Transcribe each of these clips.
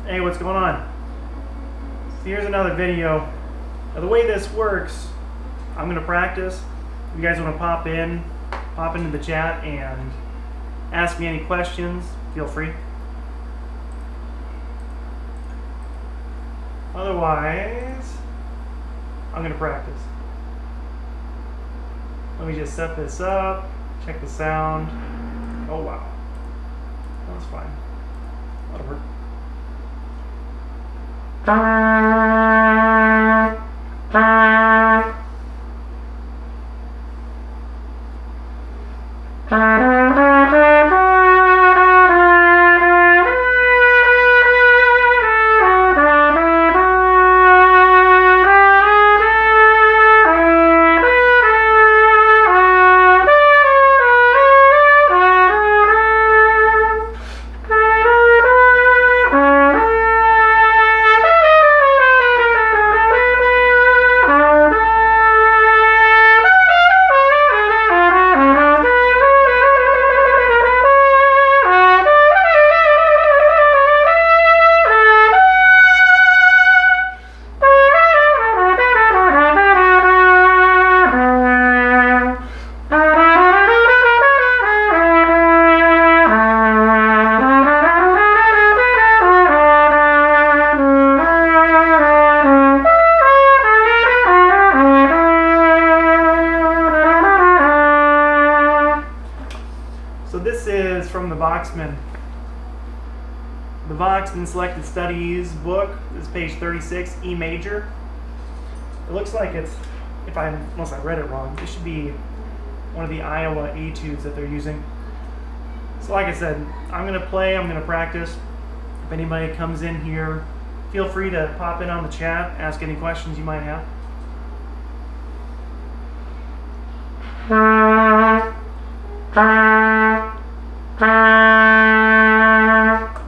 Hey, what's going on? So here's another video. Now, the way this works, I'm going to practice. If you guys want to pop into the chat and ask me any questions, feel free. Otherwise, I'm going to practice. Let me just set this up, check the sound. Oh wow, that's fine. That'll work. So this is from the Voxman Selected Studies book. This is page 36, E major. It looks like it's, unless I read it wrong, this should be one of the Iowa etudes that they're using. So like I said, I'm going to play, I'm going to practice. If anybody comes in here, feel free to pop in on the chat, ask any questions you might have.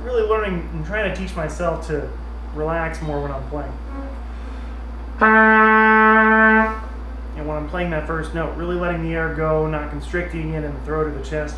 Really learning and trying to teach myself to relax more when I'm playing. And when I'm playing that first note, really letting the air go, not constricting it in the throat or the chest.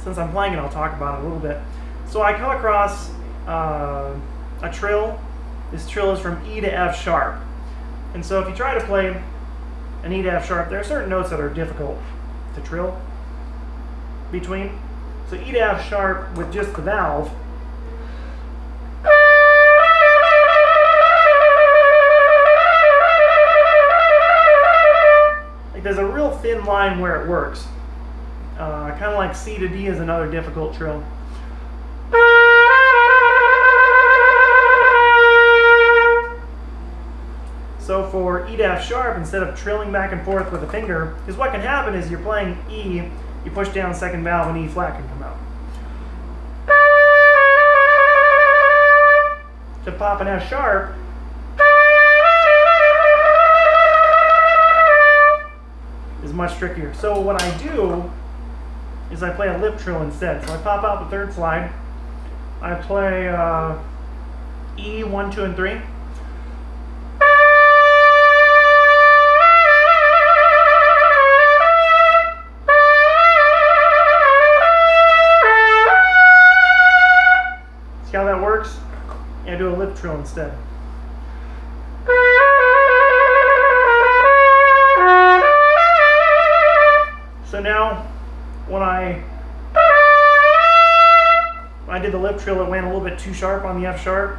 Since I'm playing it, I'll talk about it a little bit. So I come across a trill. This trill is from E to F sharp. And so if you try to play an E to F sharp, there are certain notes that are difficult to trill between. So E to F sharp with just the valve. Like there's a real thin line where it works. Kind of like C to D is another difficult trill. So for E to F sharp, instead of trilling back and forth with a finger, because what can happen is you're playing E, you push down second valve and E flat can come out. To pop an F sharp, is much trickier. So what I do is I play a lip trill instead. So I pop out the third slide. I play E, 1, 2, and 3. See how that works? And I do a lip trill instead. So now did the lip trill, it went a little bit too sharp on the F sharp.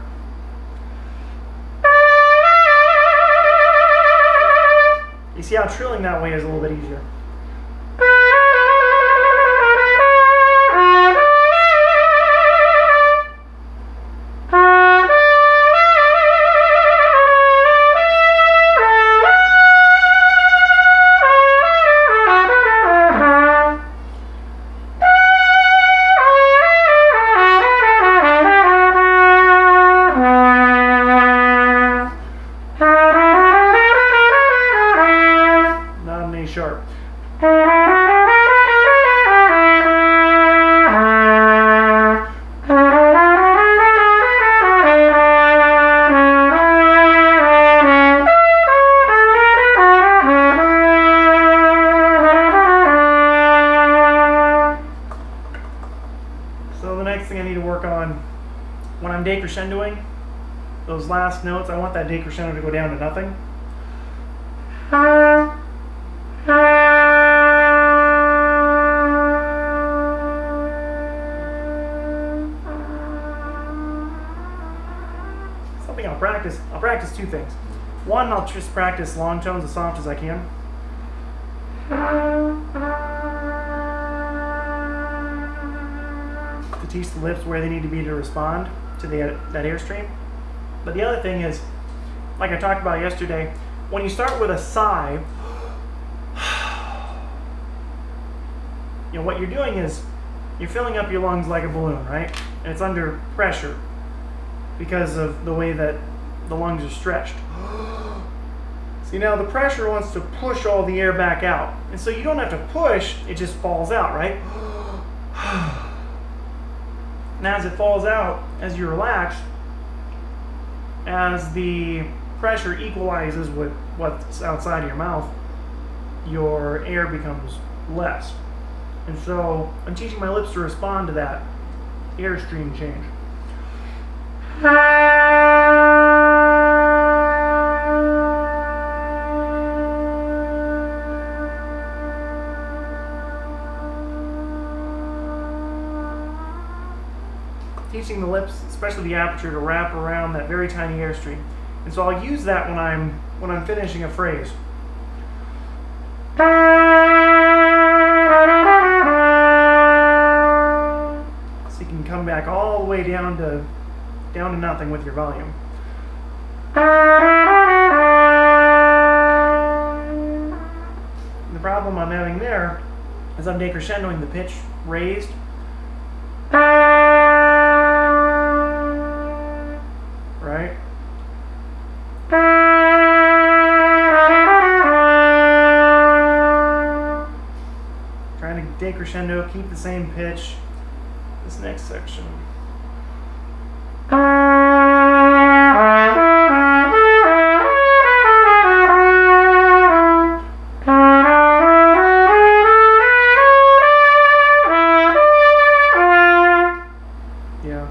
You see how trilling that way is a little bit easier. Sharp. So the next thing I need to work on when I'm decrescendoing, those last notes, I want that decrescendo to go down to nothing. Something I'll practice. I'll practice two things. One, I'll just practice long tones as soft as I can. To teach the lips where they need to be to respond to that airstream. But the other thing is, like I talked about yesterday, when you start with a sigh, you know, what you're doing is you're filling up your lungs like a balloon, right? And it's under pressure because of the way that the lungs are stretched. See, now the pressure wants to push all the air back out. And so you don't have to push, it just falls out, right? Now as it falls out, as you relax, as the pressure equalizes with what's outside of your mouth, your air becomes less. And so I'm teaching my lips to respond to that airstream change. Teaching the lips, especially the aperture, to wrap around that very tiny airstream. And so I'll use that when I'm finishing a phrase. So you can come back all the way down to nothing with your volume. The problem I'm having there is I'm decrescendoing the pitch raised. Right? Trying to decrescendo, keep the same pitch. This next section. Yeah.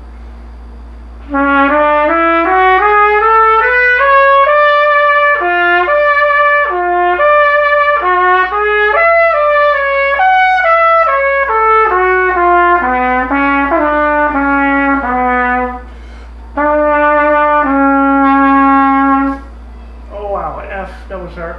Double sharp.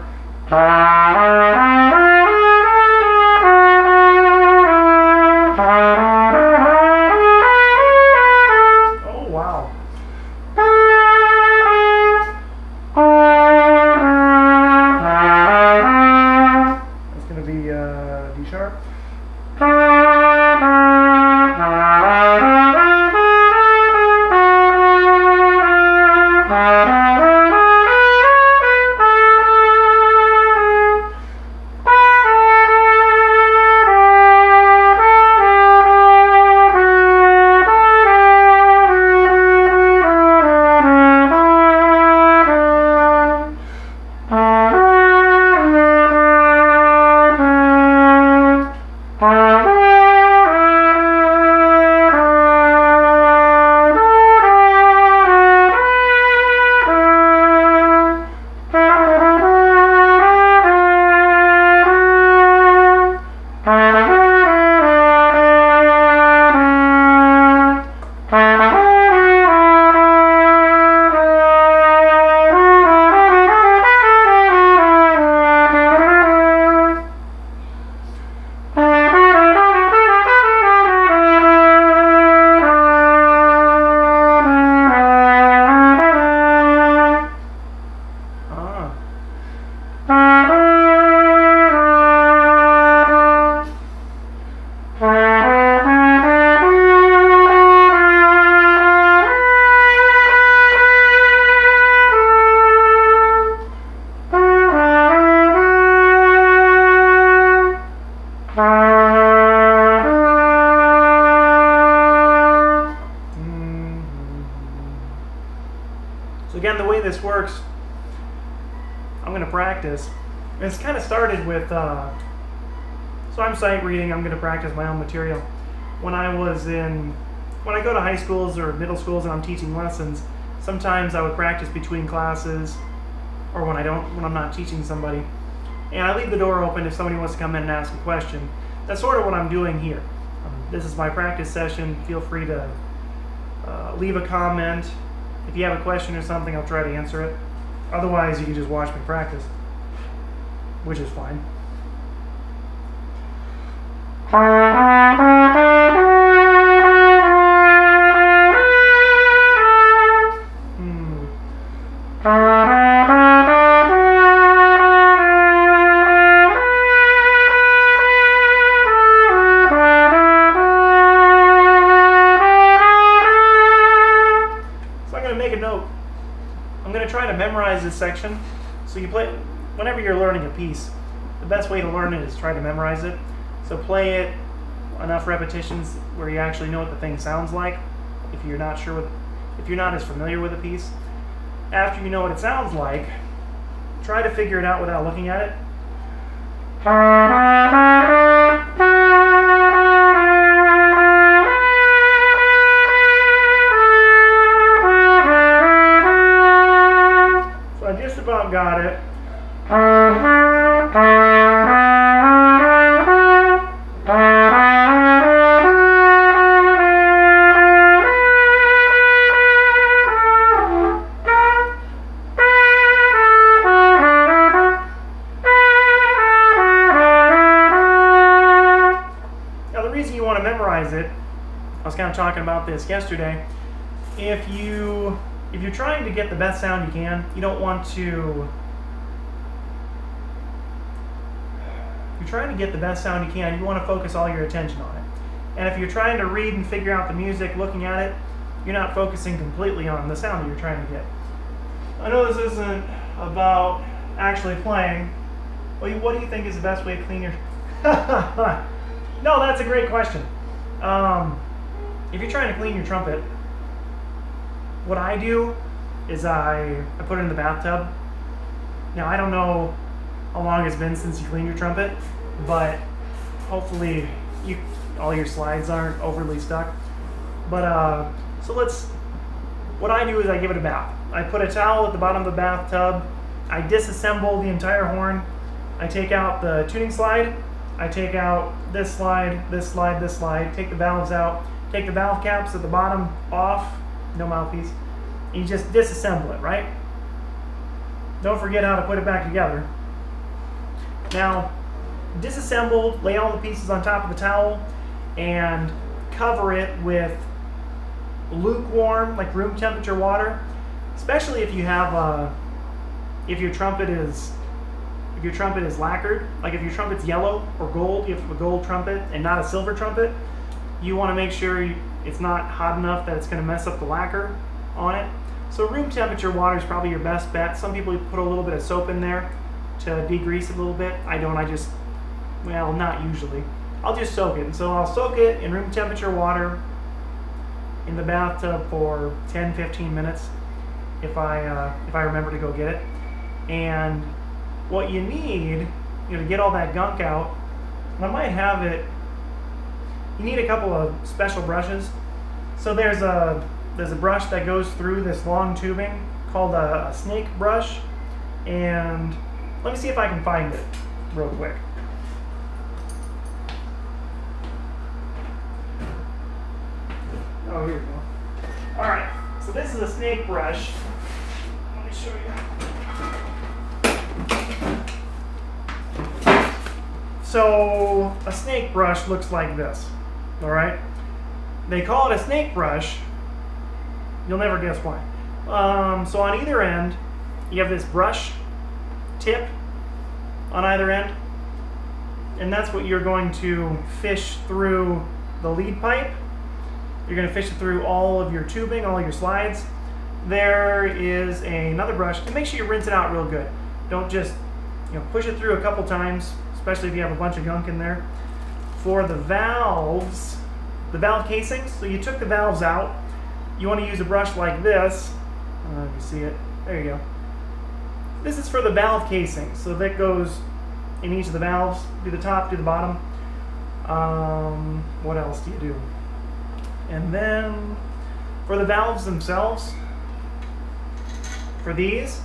Oh wow. That's going to be D sharp. practice. And it's kind of started with, so I'm sight reading, I'm going to practice my own material. When I go to high schools or middle schools and I'm teaching lessons, sometimes I would practice between classes, or when I'm not teaching somebody. And I leave the door open if somebody wants to come in and ask a question. That's sort of what I'm doing here. This is my practice session. Feel free to leave a comment. If you have a question or something, I'll try to answer it. Otherwise, you can just watch me practice, which is fine. Memorize this section. So you play, whenever you're learning a piece, the best way to learn it is try to memorize it. So play it enough repetitions where you actually know what the thing sounds like. If you're not as familiar with a piece, after you know what it sounds like, try to figure it out without looking at it. Got it. Now the reason you want to memorize it, I was kind of talking about this yesterday, if you're trying to get the best sound you can, you don't want to... If you're trying to get the best sound you can, you want to focus all your attention on it. And if you're trying to read and figure out the music, looking at it, you're not focusing completely on the sound that you're trying to get. I know this isn't about actually playing. Well, what do you think is the best way to clean your... No, that's a great question. If you're trying to clean your trumpet, what I do is I put it in the bathtub. Now, I don't know how long it's been since you cleaned your trumpet, but hopefully all your slides aren't overly stuck. But what I do is I give it a bath. I put a towel at the bottom of the bathtub. I disassemble the entire horn. I take out the tuning slide. I take out this slide, this slide, this slide. Take the valves out. Take the valve caps at the bottom off. No mouthpiece. And you just disassemble it, right? Don't forget how to put it back together. Now, disassemble, lay all the pieces on top of the towel, and cover it with lukewarm, like room temperature water. Especially if you have, if your trumpet is lacquered, like if your trumpet's yellow or gold, you have a gold trumpet and not a silver trumpet, you want to make sure it's not hot enough that it's going to mess up the lacquer on it. So room temperature water is probably your best bet. Some people put a little bit of soap in there to degrease it a little bit. I don't, well, not usually. I'll just soak it. And so I'll soak it in room temperature water in the bathtub for 10-15 minutes if I remember to go get it. And what you need, to get all that gunk out, I might have it, you need a couple of special brushes. So there's a brush that goes through this long tubing called a snake brush, and let me see if I can find it real quick. Oh, here we go. All right, so this is a snake brush. Let me show you. So a snake brush looks like this, all right? They call it a snake brush. You'll never guess why. So on either end, you have this brush tip on either end, and that's what you're going to fish through the lead pipe. You're going to fish it through all of your tubing, all of your slides. There is another brush, and make sure you rinse it out real good. Don't just push it through a couple times, especially if you have a bunch of gunk in there. For the valves, the valve casings, so you took the valves out. You want to use a brush like this. You see it? There you go. This is for the valve casing, so that goes in each of the valves. Do the top, do the bottom. What else do you do? And then for the valves themselves, for these,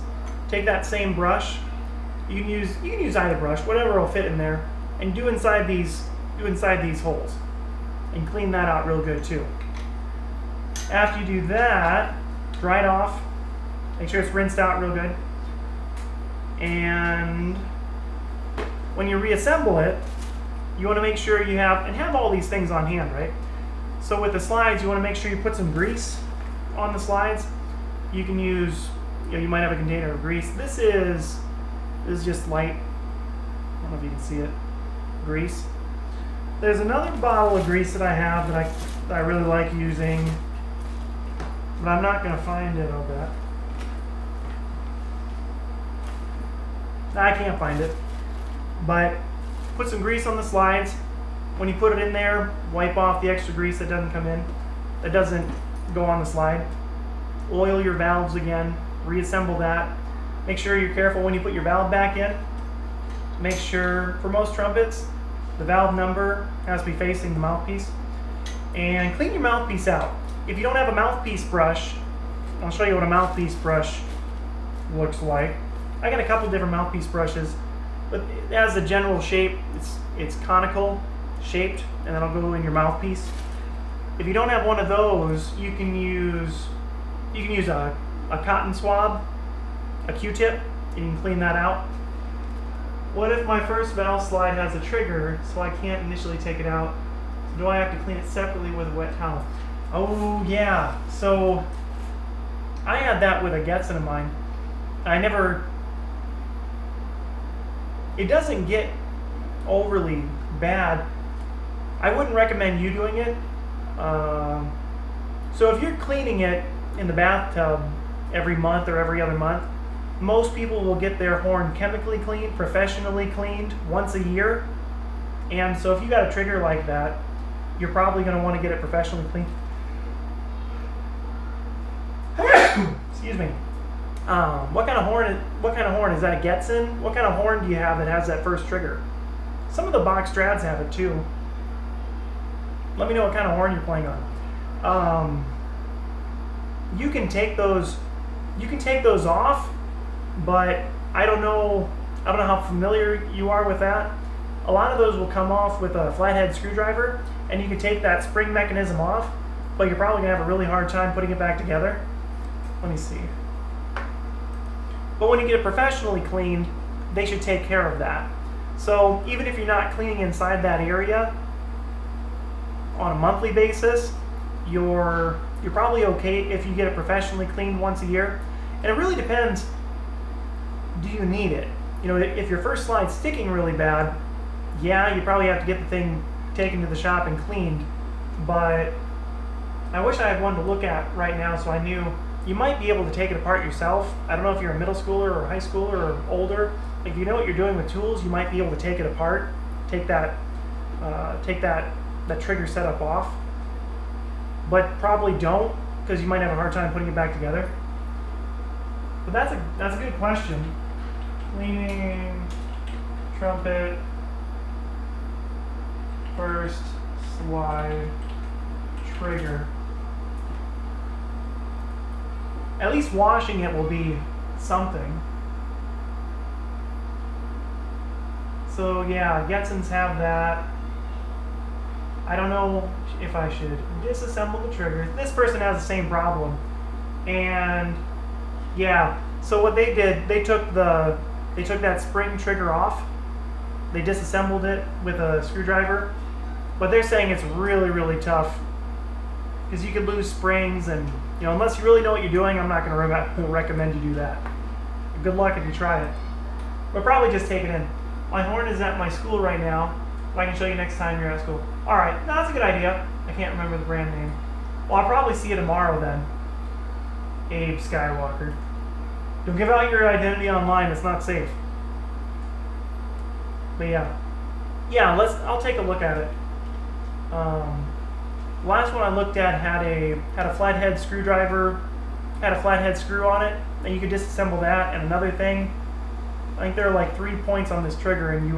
take that same brush. You can use either brush, whatever will fit in there, and do inside these holes, and clean that out real good too. After you do that, dry it off. Make sure it's rinsed out real good. And when you reassemble it, you want to make sure you have all these things on hand, right? So with the slides, you want to make sure you put some grease on the slides. You can use, you might have a container of grease. This is just light, I don't know if you can see it, grease. There's another bottle of grease that I have that I really like using, but I'm not going to find it, I'll bet. I can't find it, but put some grease on the slides. When you put it in there, wipe off the extra grease that doesn't come in, that doesn't go on the slide. Oil your valves again, reassemble that. Make sure you're careful when you put your valve back in. Make sure, for most trumpets, the valve number has to be facing the mouthpiece. And clean your mouthpiece out. If you don't have a mouthpiece brush, I'll show you what a mouthpiece brush looks like. I got a couple different mouthpiece brushes, but it has a general shape. It's conical shaped, and then it'll go in your mouthpiece. If you don't have one of those, you can use a cotton swab, a Q-tip, and you can clean that out. What if my first valve slide has a trigger, so I can't initially take it out? So do I have to clean it separately with a wet towel? Oh yeah, so I had that with a Getson of mine. It doesn't get overly bad. I wouldn't recommend you doing it. So if you're cleaning it in the bathtub every month or every other month, most people will get their horn chemically cleaned, professionally cleaned once a year. And so if you got a trigger like that, you're probably going to want to get it professionally cleaned. Excuse me. What kind of horn is that? A Getson? What kind of horn do you have that has that first trigger? Some of the box strads have it too. Let me know what kind of horn you're playing on. You can take those off, but I don't know how familiar you are with that. A lot of those will come off with a flathead screwdriver, and you can take that spring mechanism off, but you're probably gonna have a really hard time putting it back together. Let me see. But when you get it professionally cleaned, they should take care of that. So even if you're not cleaning inside that area on a monthly basis, you're probably okay if you get it professionally cleaned once a year. And it really depends, do you need it? If your first slide's sticking really bad, yeah, you probably have to get the thing taken to the shop and cleaned. But I wish I had one to look at right now so I knew. You might be able to take it apart yourself. I don't know if you're a middle schooler or high schooler or older. If you know what you're doing with tools, you might be able to take it apart, take that trigger setup off. But probably don't, because you might have a hard time putting it back together. But that's a good question. Cleaning trumpet first slide trigger. At least washing it will be something. So yeah, Getsons have that. I don't know if I should disassemble the trigger. This person has the same problem. And yeah, so what they did, they took that spring trigger off. They disassembled it with a screwdriver. But they're saying it's really, really tough, because you could lose springs, and unless you really know what you're doing, I'm not going to recommend you do that. Good luck if you try it. But probably just take it in. My horn is at my school right now. I can show you next time you're at school. All right, no, that's a good idea. I can't remember the brand name. Well, I'll probably see you tomorrow then. Abe Skywalker. Don't give out your identity online. It's not safe. But yeah, I'll take a look at it. Last one I looked at had a flathead screwdriver, had a flathead screw on it, and you could disassemble that. And another thing, I think there are like 3 points on this trigger, and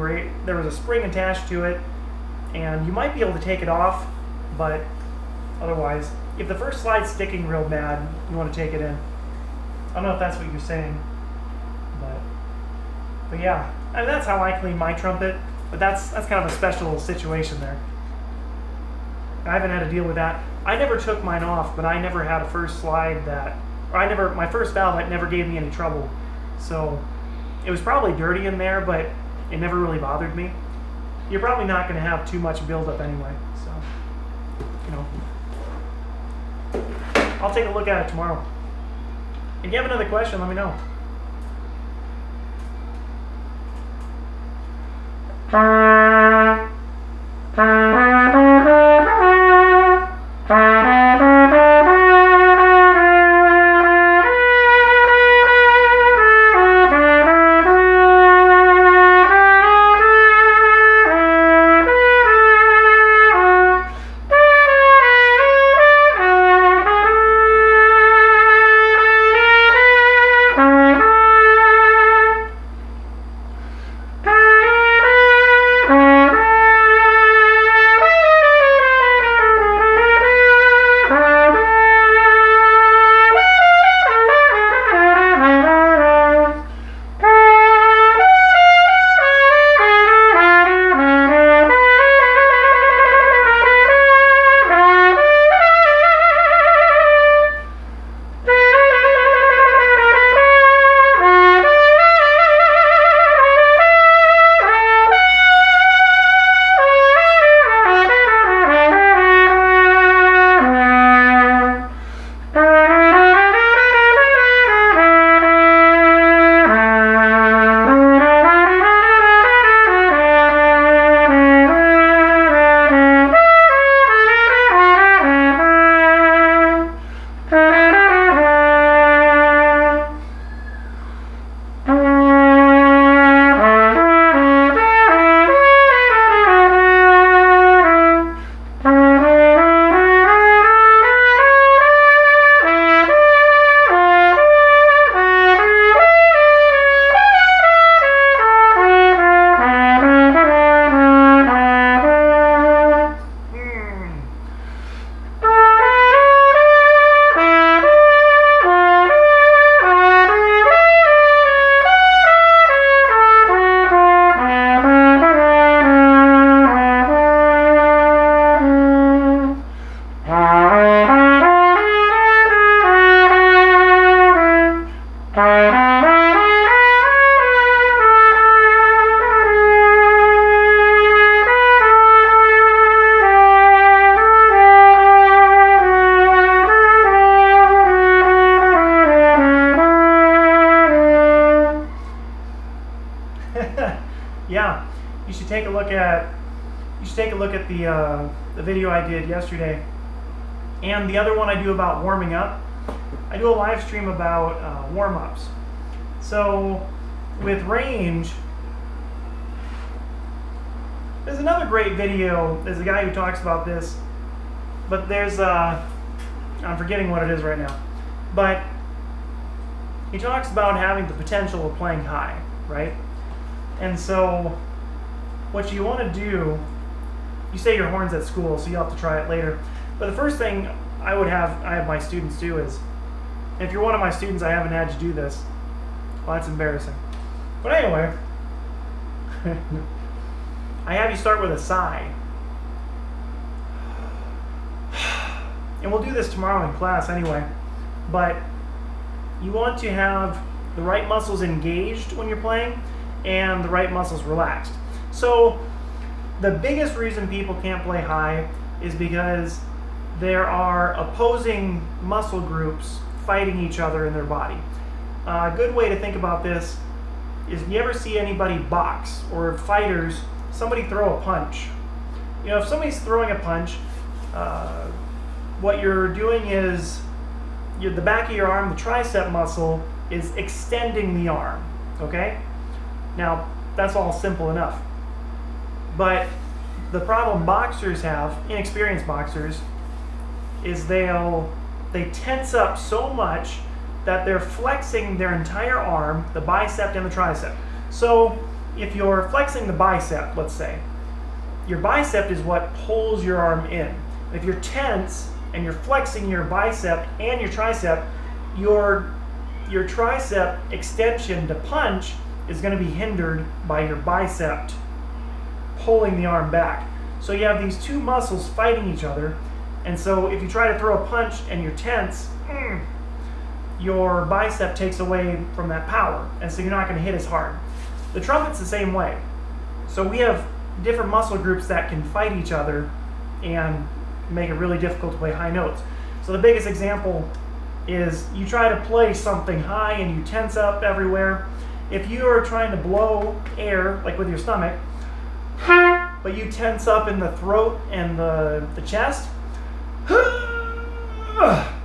there was a spring attached to it, and you might be able to take it off, but otherwise, if the first slide's sticking real bad, you want to take it in. I don't know if that's what you're saying, but yeah, and that's how I clean my trumpet. But that's kind of a special situation there. I haven't had to deal with that. I never took mine off, but I never had a first slide my first valve that never gave me any trouble. So it was probably dirty in there, but it never really bothered me. You're probably not going to have too much buildup anyway, so, you know. I'll take a look at it tomorrow. If you have another question, let me know. Yeah, you should take a look at the video I did yesterday, and the other one I do about warming up. I do a live stream about warm-ups. So with range, there's another great video. There's a guy who talks about this, but there's I'm forgetting what it is right now, but he talks about having the potential of playing high, right? And so what you want to do, you say your horn's at school, so you'll have to try it later. But the first thing I have my students do is, if you're one of my students, I haven't had you do this. Well, that's embarrassing. But anyway, I have you start with a sigh. And we'll do this tomorrow in class anyway. But you want to have the right muscles engaged when you're playing and the right muscles relaxed. So the biggest reason people can't play high is because there are opposing muscle groups fighting each other in their body. A good way to think about this is, if you ever see anybody box or fighters, somebody throw a punch. You know, if somebody's throwing a punch, what you're doing is the back of your arm, the tricep muscle, is extending the arm, okay? Now, that's all simple enough. But the problem boxers have, inexperienced boxers, is they tense up so much that they're flexing their entire arm, the bicep and the tricep. So if you're flexing the bicep, let's say, your bicep is what pulls your arm in. If you're tense and you're flexing your bicep and your tricep, your tricep extension to punch is going to be hindered by your bicep pulling the arm back. So you have these two muscles fighting each other, and so if you try to throw a punch and you're tense, your bicep takes away from that power, and so you're not going to hit as hard. The trumpet's the same way. So we have different muscle groups that can fight each other and make it really difficult to play high notes. So the biggest example is you try to play something high and you tense up everywhere. If you are trying to blow air, like with your stomach, but you tense up in the throat and the chest,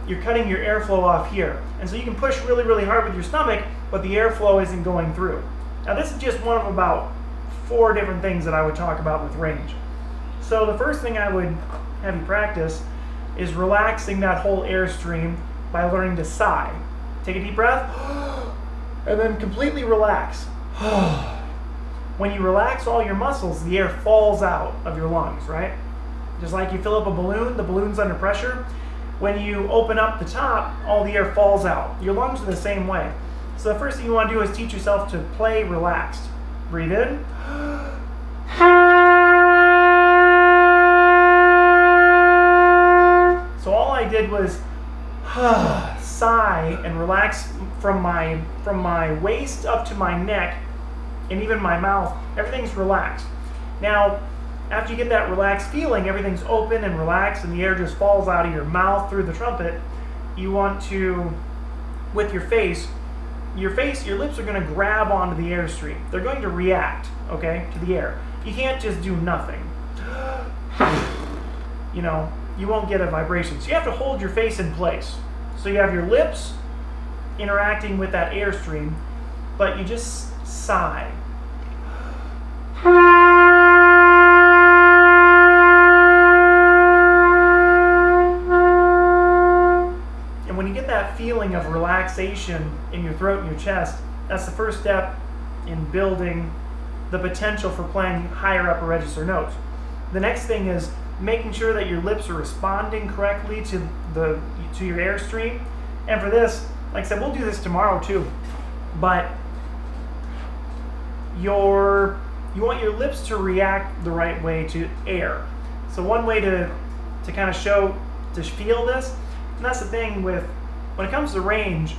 you're cutting your airflow off here. And so you can push really, really hard with your stomach, but the airflow isn't going through. Now this is just one of about 4 different things that I would talk about with range. So the first thing I would have you practice is relaxing that whole airstream by learning to sigh. Take a deep breath, and then completely relax. When you relax all your muscles, the air falls out of your lungs, right? Just like you fill up a balloon, the balloon's under pressure. When you open up the top, all the air falls out. Your lungs are the same way. So the first thing you want to do is teach yourself to play relaxed. Breathe in. So all I did was sigh and relax from my waist up to my neck and even my mouth. Everything's relaxed. Now, after you get that relaxed feeling, everything's open and relaxed and the air just falls out of your mouth through the trumpet. You want to, with your lips are going to grab onto the airstream. They're going to react, okay, to the air. You can't just do nothing. You know, you won't get a vibration. So you have to hold your face in place. So you have your lips interacting with that airstream, but you just sigh. And when you get that feeling of relaxation in your throat and your chest, that's the first step in building the potential for playing higher upper register notes. The next thing is making sure that your lips are responding correctly to your airstream. And for this, like I said, we'll do this tomorrow too, but you want your lips to react the right way to air. So one way to kind of feel this, and that's the thing with, when it comes to range,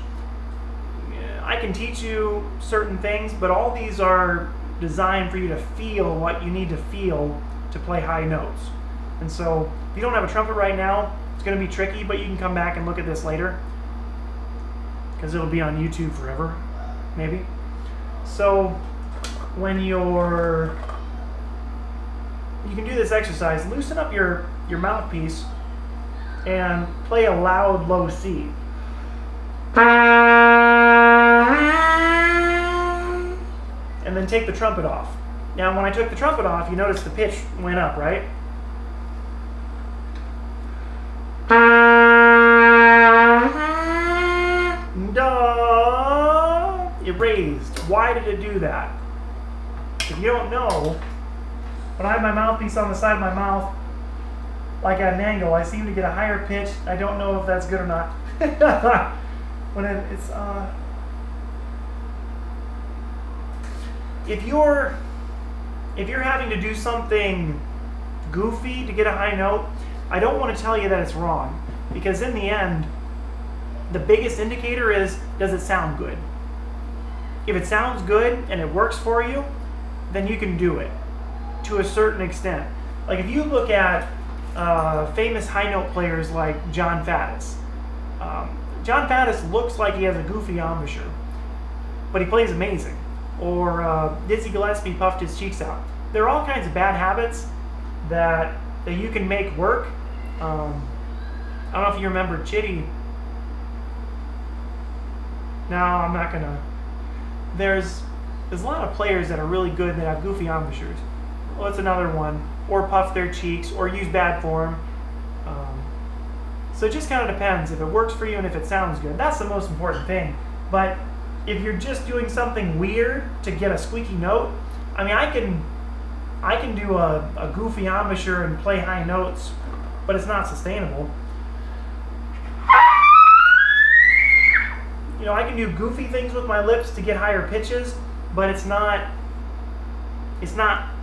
I can teach you certain things, but all these are designed for you to feel what you need to feel to play high notes. And so if you don't have a trumpet right now, it's going to be tricky, but you can come back and look at this later because it'll be on YouTube forever, maybe. So when you can do this exercise, loosen up your mouthpiece and play a loud low C. And then take the trumpet off. Now when I took the trumpet off, you notice the pitch went up, right? Duh! It raised. Why did it do that? If you don't know, when I have my mouthpiece on the side of my mouth, like at an angle, I seem to get a higher pitch. I don't know if that's good or not. When it's if you're having to do something goofy to get a high note, I don't want to tell you that it's wrong, because in the end, the biggest indicator is, does it sound good? If it sounds good and it works for you, then you can do it to a certain extent. Like if you look at famous high note players like John Faddis. John Faddis looks like he has a goofy embouchure, but he plays amazing. Or Dizzy Gillespie puffed his cheeks out. There are all kinds of bad habits that you can make work. I don't know if you remember Chitty. No, I'm not gonna. There's a lot of players that are really good that have goofy embouchures. Well, that's another one. Or puff their cheeks, or use bad form. So it just kind of depends if it works for you and if it sounds good. That's the most important thing. But if you're just doing something weird to get a squeaky note, I mean, I can do a goofy embouchure and play high notes, but it's not sustainable. You know, I can do goofy things with my lips to get higher pitches, but it's not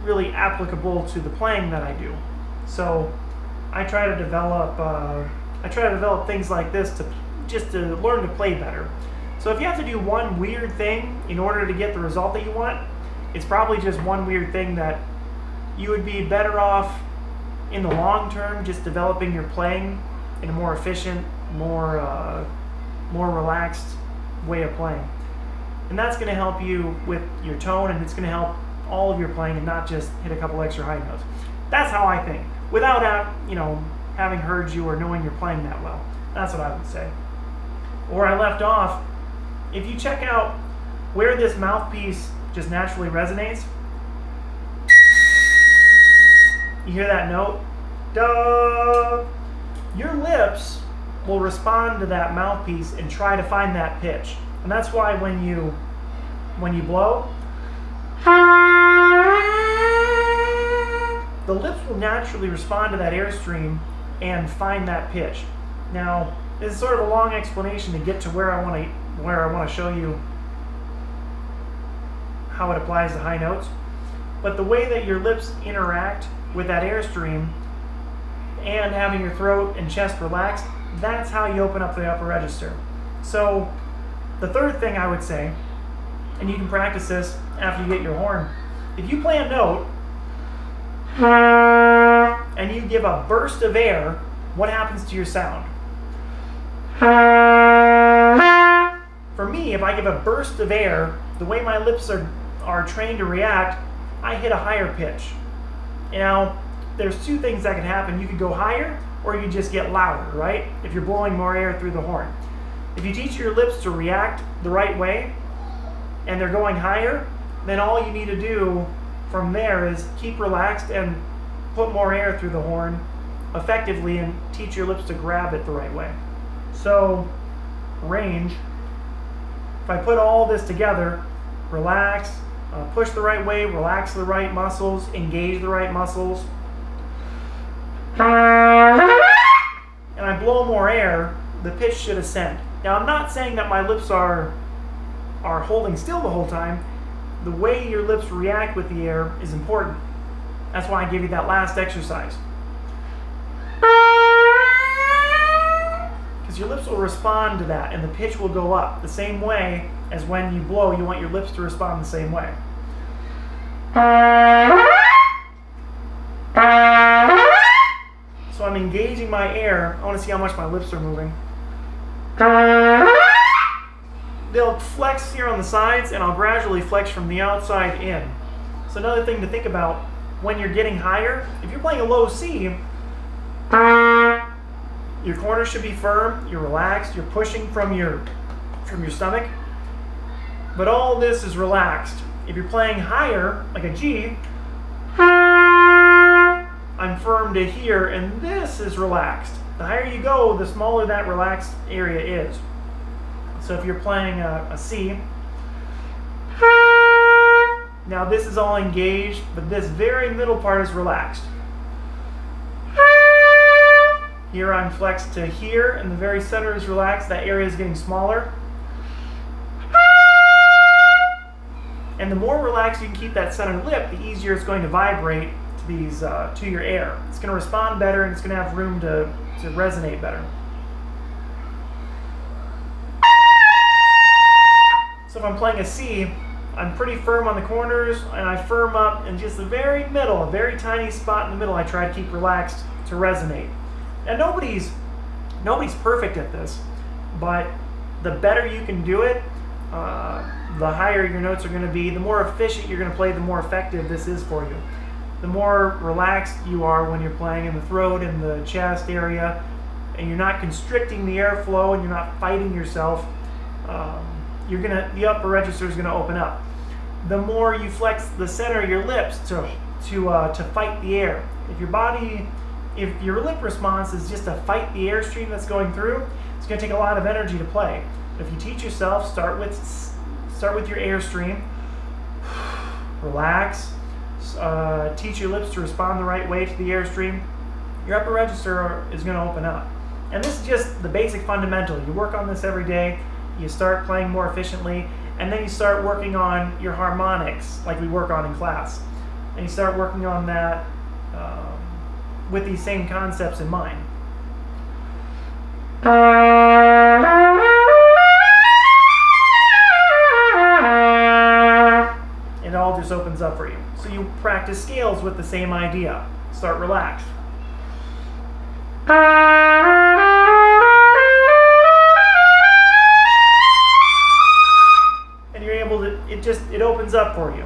really applicable to the playing that I do. So I try to develop things like this to learn to play better. So if you have to do one weird thing in order to get the result that you want, it's probably just one weird thing that you would be better off in the long term just developing your playing in a more efficient, more relaxed way of playing. And that's going to help you with your tone, and it's going to help all of your playing and not just hit a couple extra high notes. That's how I think, without having heard you or knowing you're playing that well. That's what I would say. Where I left off, if you check out where this mouthpiece just naturally resonates, you hear that note? Duh! Your lips will respond to that mouthpiece and try to find that pitch. And that's why when you blow, the lips will naturally respond to that airstream and find that pitch. Now, this is sort of a long explanation to get to where I want to show you how it applies to high notes. But the way that your lips interact with that airstream and having your throat and chest relaxed, that's how you open up the upper register. So the third thing I would say, and you can practice this after you get your horn, if you play a note and you give a burst of air, what happens to your sound? For me, if I give a burst of air, the way my lips are trained to react, I hit a higher pitch. Now, there's two things that can happen. You could go higher, or you could just get louder, right? If you're blowing more air through the horn. If you teach your lips to react the right way, and they're going higher, then all you need to do from there is keep relaxed and put more air through the horn effectively and teach your lips to grab it the right way. So, range, if I put all this together, relax, push the right way, relax the right muscles, engage the right muscles, and I blow more air, the pitch should ascend. Now, I'm not saying that my lips are holding still the whole time. The way your lips react with the air is important. That's why I gave you that last exercise. Because your lips will respond to that, and the pitch will go up the same way as when you blow. You want your lips to respond the same way. So I'm engaging my air. I want to see how much my lips are moving. They'll flex here on the sides, and I'll gradually flex from the outside in. So another thing to think about when you're getting higher, if you're playing a low C, your corners should be firm, you're relaxed, you're pushing from your stomach, but all this is relaxed. If you're playing higher, like a G, I'm firm to here, and this is relaxed. The higher you go, the smaller that relaxed area is. So if you're playing a C, now this is all engaged, but this very middle part is relaxed. Here I'm flexed to here, and the very center is relaxed. That area is getting smaller. And the more relaxed you can keep that center lip, the easier it's going to vibrate to your air. It's going to respond better, and it's going to have room to resonate better. So if I'm playing a C, I'm pretty firm on the corners, and I firm up in just the very middle, a very tiny spot in the middle. I try to keep relaxed to resonate. Now nobody's perfect at this, but the better you can do it, the higher your notes are going to be. The more efficient you're going to play, the more effective this is for you. The more relaxed you are when you're playing in the throat and the chest area, and you're not constricting the airflow and you're not fighting yourself, the upper register is going to open up. The more you flex the center of your lips to fight the air. If your lip response is just to fight the airstream that's going through, it's going to take a lot of energy to play. If you teach yourself, start with start with your airstream. Relax. Teach your lips to respond the right way to the airstream. Your upper register is going to open up. And this is just the basic fundamental. You work on this every day. You start playing more efficiently. And then you start working on your harmonics like we work on in class. And you start working on that with these same concepts in mind. It all just opens up for you. So you practice scales with the same idea. Start relaxed. And you're able to, it opens up for you.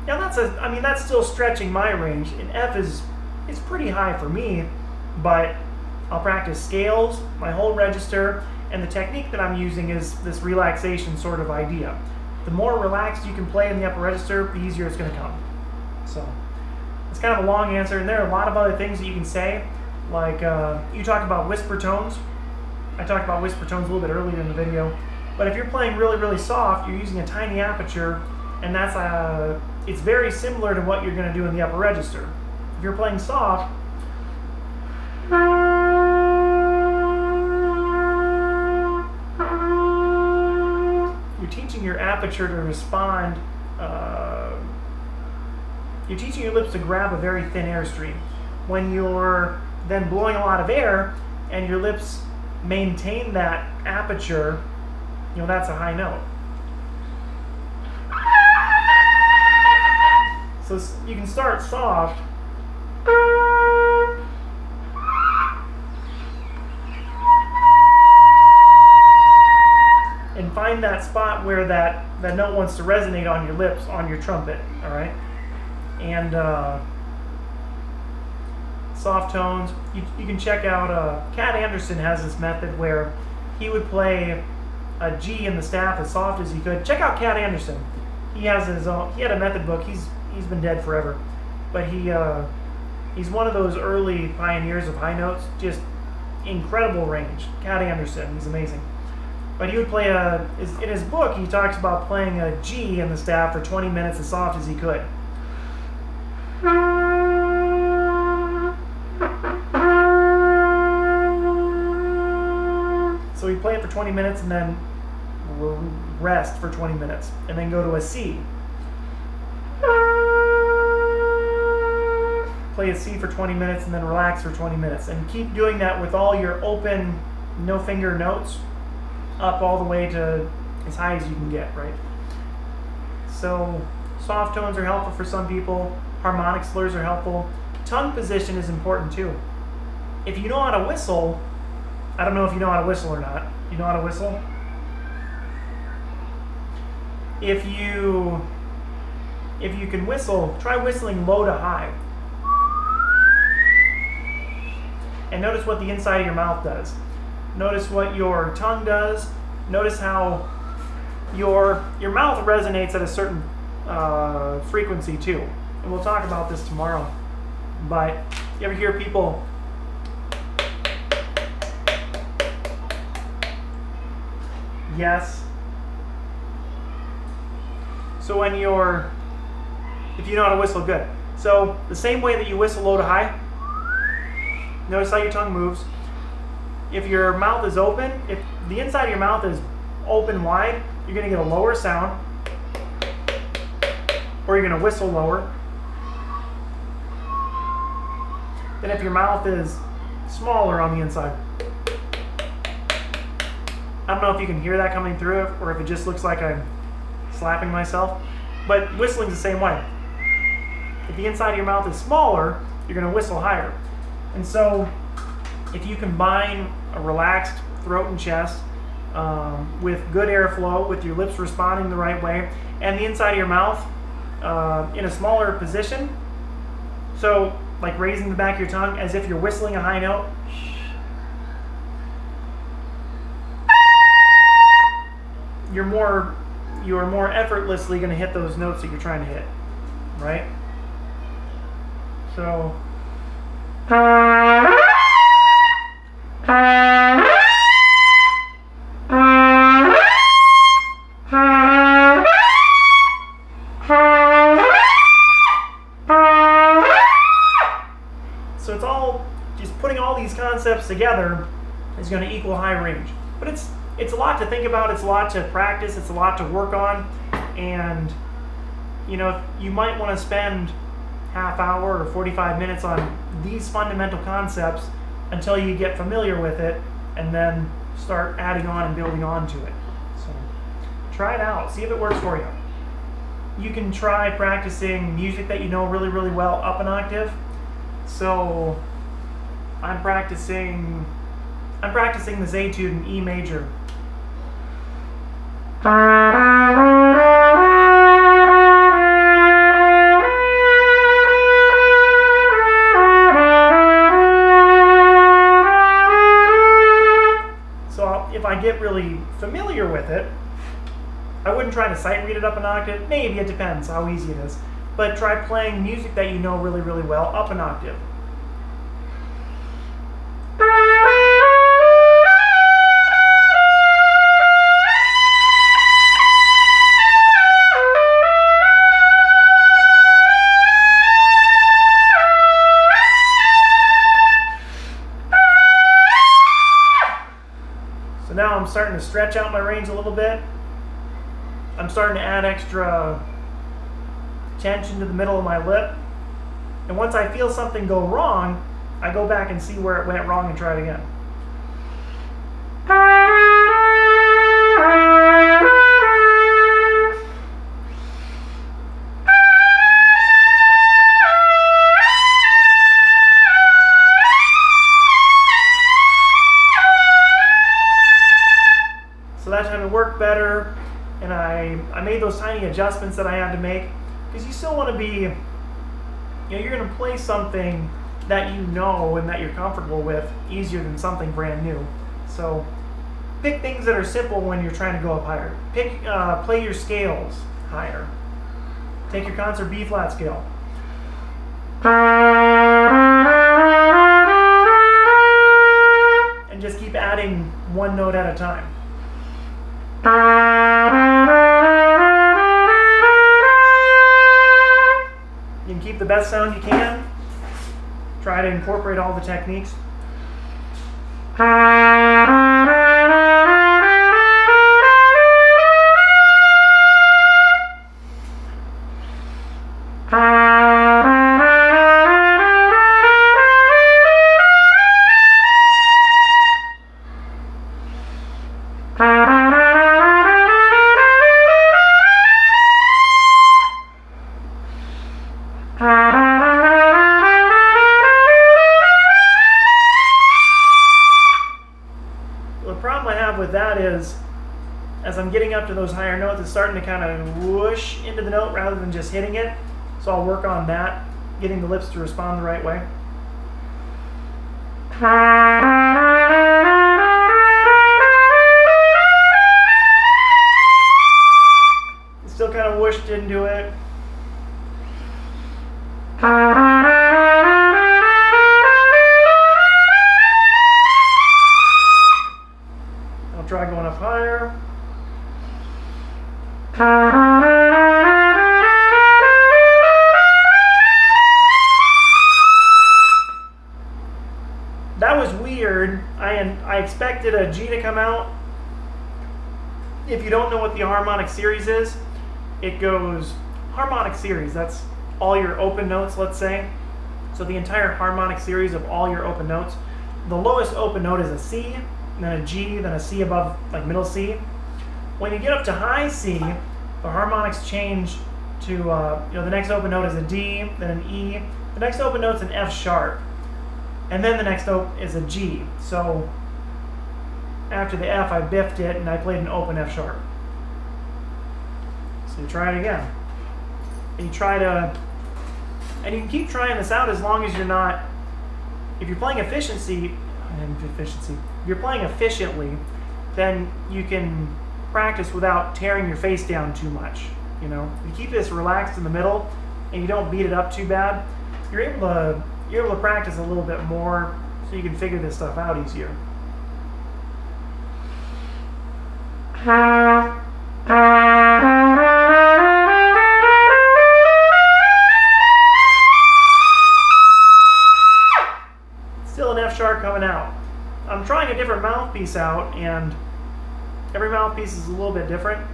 Now that's still stretching my range, and F is pretty high for me, but I'll practice scales, my whole register, and the technique that I'm using is this relaxation sort of idea. The more relaxed you can play in the upper register, the easier it's going to come. So it's kind of a long answer, and there are a lot of other things that you can say, like you talk about whisper tones. I talked about whisper tones a little bit earlier in the video, but if you're playing really, really soft, you're using a tiny aperture, and it's very similar to what you're going to do in the upper register. If you're playing soft, you're teaching your aperture to respond. You're teaching your lips to grab a very thin airstream. When you're then blowing a lot of air and your lips maintain that aperture, that's a high note. So you can start soft. And find that spot where that note wants to resonate on your lips, on your trumpet, all right? And soft tones, you can check out, Cat Anderson has this method where he would play a G in the staff as soft as he could. Check out Cat Anderson. He has his own, he had a method book, he's been dead forever, but he's one of those early pioneers of high notes, just incredible range. Cat Anderson, he's amazing. But he would play in his book, he talks about playing a G in the staff for 20 minutes as soft as he could. So he'd play it for 20 minutes and then rest for 20 minutes, and then go to a C. Play a C for 20 minutes and then relax for 20 minutes. And keep doing that with all your open, no finger notes, up all the way to as high as you can get, right? So soft tones are helpful for some people. Harmonic slurs are helpful. Tongue position is important too. If you know how to whistle, I don't know if you know how to whistle or not. You know how to whistle? If you can whistle, try whistling low to high. And notice what the inside of your mouth does. Notice what your tongue does. Notice how your mouth resonates at a certain frequency too. And we'll talk about this tomorrow. But you ever hear people yes? So if you know how to whistle, good. So the same way that you whistle low to high, notice how your tongue moves. If your mouth is open, if the inside of your mouth is open wide, you're going to get a lower sound, or you're going to whistle lower. Then if your mouth is smaller on the inside, I don't know if you can hear that coming through or if it just looks like I'm slapping myself, but whistling's the same way. If the inside of your mouth is smaller, you're going to whistle higher. And so if you combine a relaxed throat and chest with good airflow, with your lips responding the right way, and the inside of your mouth in a smaller position, so like raising the back of your tongue as if you're whistling a high note, you're more effortlessly going to hit those notes that you're trying to hit, right? So these concepts together is going to equal high range. But it's a lot to think about, it's a lot to practice, it's a lot to work on, and you know, you might want to spend half hour or 45 minutes on these fundamental concepts until you get familiar with it, and then start adding on and building on to it. So try it out, see if it works for you. You can try practicing music that you know really, really well up an octave. So I'm practicing this etude in E major. So if I get really familiar with it, I wouldn't try to sight read it up an octave. Maybe, it depends how easy it is. But try playing music that you know really, really well up an octave. So now I'm starting to stretch out my range a little bit. I'm starting to add extra tension to the middle of my lip. And once I feel something go wrong, I go back and see where it went wrong and try it again. So that time it worked better, and I made those tiny adjustments that I had to make, because you still want to be, you know, you're going to play something that you know and that you're comfortable with easier than something brand new. So pick things that are simple when you're trying to go up higher. Play your scales higher. Take your concert B flat scale. And just keep adding one note at a time. You can keep the best sound you can. Try to incorporate all the techniques. The problem I have with that is, as I'm getting up to those higher notes, it's starting to kind of whoosh into the note rather than just hitting it. So I'll work on that, getting the lips to respond the right way. Still kind of whooshed into it. I'll try going up higher. That was weird. I expected a G to come out. If you don't know what the Harmonic Series is, it goes Harmonic Series. That's all your open notes, let's say. So the entire Harmonic Series of all your open notes. The lowest open note is a C, then a G, then a C above, like middle C. When you get up to high C, the harmonics change to, the next open note is a D, then an E. The next open note is an F sharp. And then the next note is a G. So after the F, I biffed it and I played an open F sharp. So you try it again. And you can keep trying this out as long as you're not, if you're playing if you're playing efficiently, then you can practice without tearing your face down too much. You know, if you keep this relaxed in the middle and you don't beat it up too bad, you're able to practice a little bit more, so you can figure this stuff out easier. Still an F sharp coming out. I'm trying a different mouthpiece out, and every mouthpiece is a little bit different,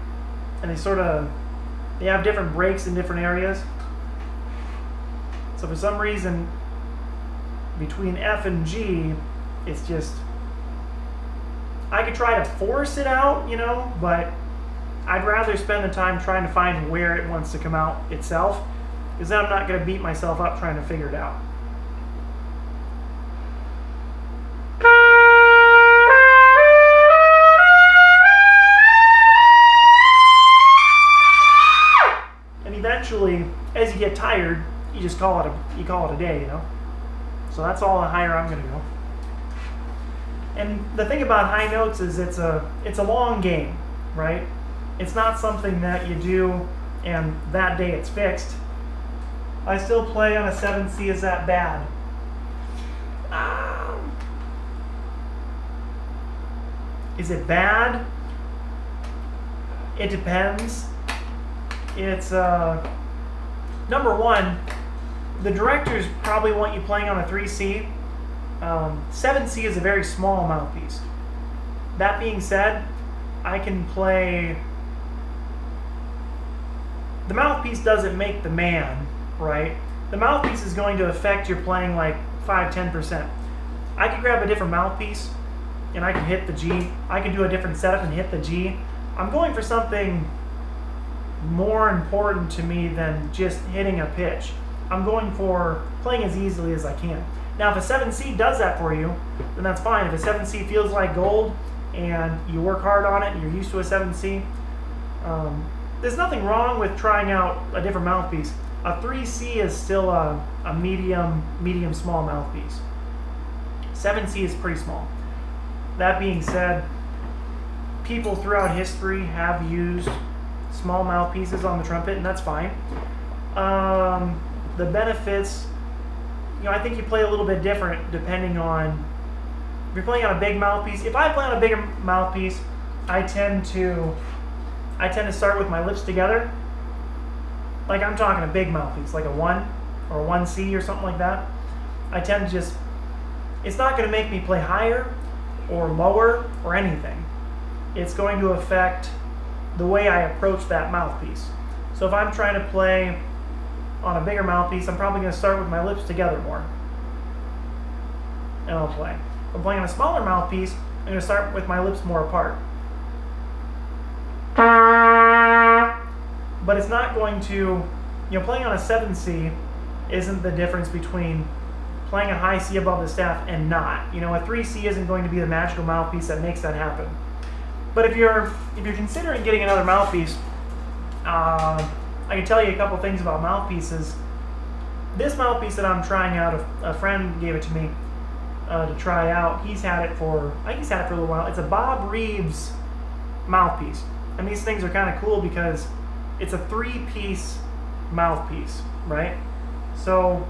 and they have different breaks in different areas. So for some reason, between F and G, it's just, I could try to force it out, but I'd rather spend the time trying to find where it wants to come out itself, because then I'm not going to beat myself up trying to figure it out. And eventually, as you get tired, you just call it a day, So that's all the higher I'm going to go. And the thing about high notes is it's a long game, right? It's not something that you do and that day it's fixed. I still play on a 7C. Is that bad? Is it bad? It depends. It's number one, the directors probably want you playing on a 3C. 7C is a very small mouthpiece. That being said, I can play. The mouthpiece doesn't make the man, right? The mouthpiece is going to affect your playing like 5-10%. I could grab a different mouthpiece and I can hit the G. I can do a different setup and hit the G. I'm going for something more important to me than just hitting a pitch. I'm going for playing as easily as I can. Now, if a 7C does that for you, then that's fine. If a 7C feels like gold and you work hard on it and you're used to a 7C, there's nothing wrong with trying out a different mouthpiece. A 3C is still a medium small mouthpiece. 7C is pretty small. That being said, people throughout history have used small mouthpieces on the trumpet, and that's fine. The benefits, I think you play a little bit different depending on if you're playing on a big mouthpiece. If I play on a bigger mouthpiece, I tend to start with my lips together. Like I'm talking a big mouthpiece, like a 1 or a 1C or something like that. I tend to just, it's not going to make me play higher or lower or anything. It's going to affect the way I approach that mouthpiece. So if I'm trying to play on a bigger mouthpiece, I'm probably going to start with my lips together more, and I'll play. If I'm playing on a smaller mouthpiece, I'm going to start with my lips more apart. But it's not going to, playing on a 7C isn't the difference between playing a high C above the staff and not. A 3C isn't going to be the magical mouthpiece that makes that happen. But if you're considering getting another mouthpiece, I can tell you a couple things about mouthpieces. This mouthpiece that I'm trying out, a friend gave it to me to try out. He's had it for a little while. It's a Bob Reeves mouthpiece. And these things are kind of cool because it's a 3-piece mouthpiece, right? So,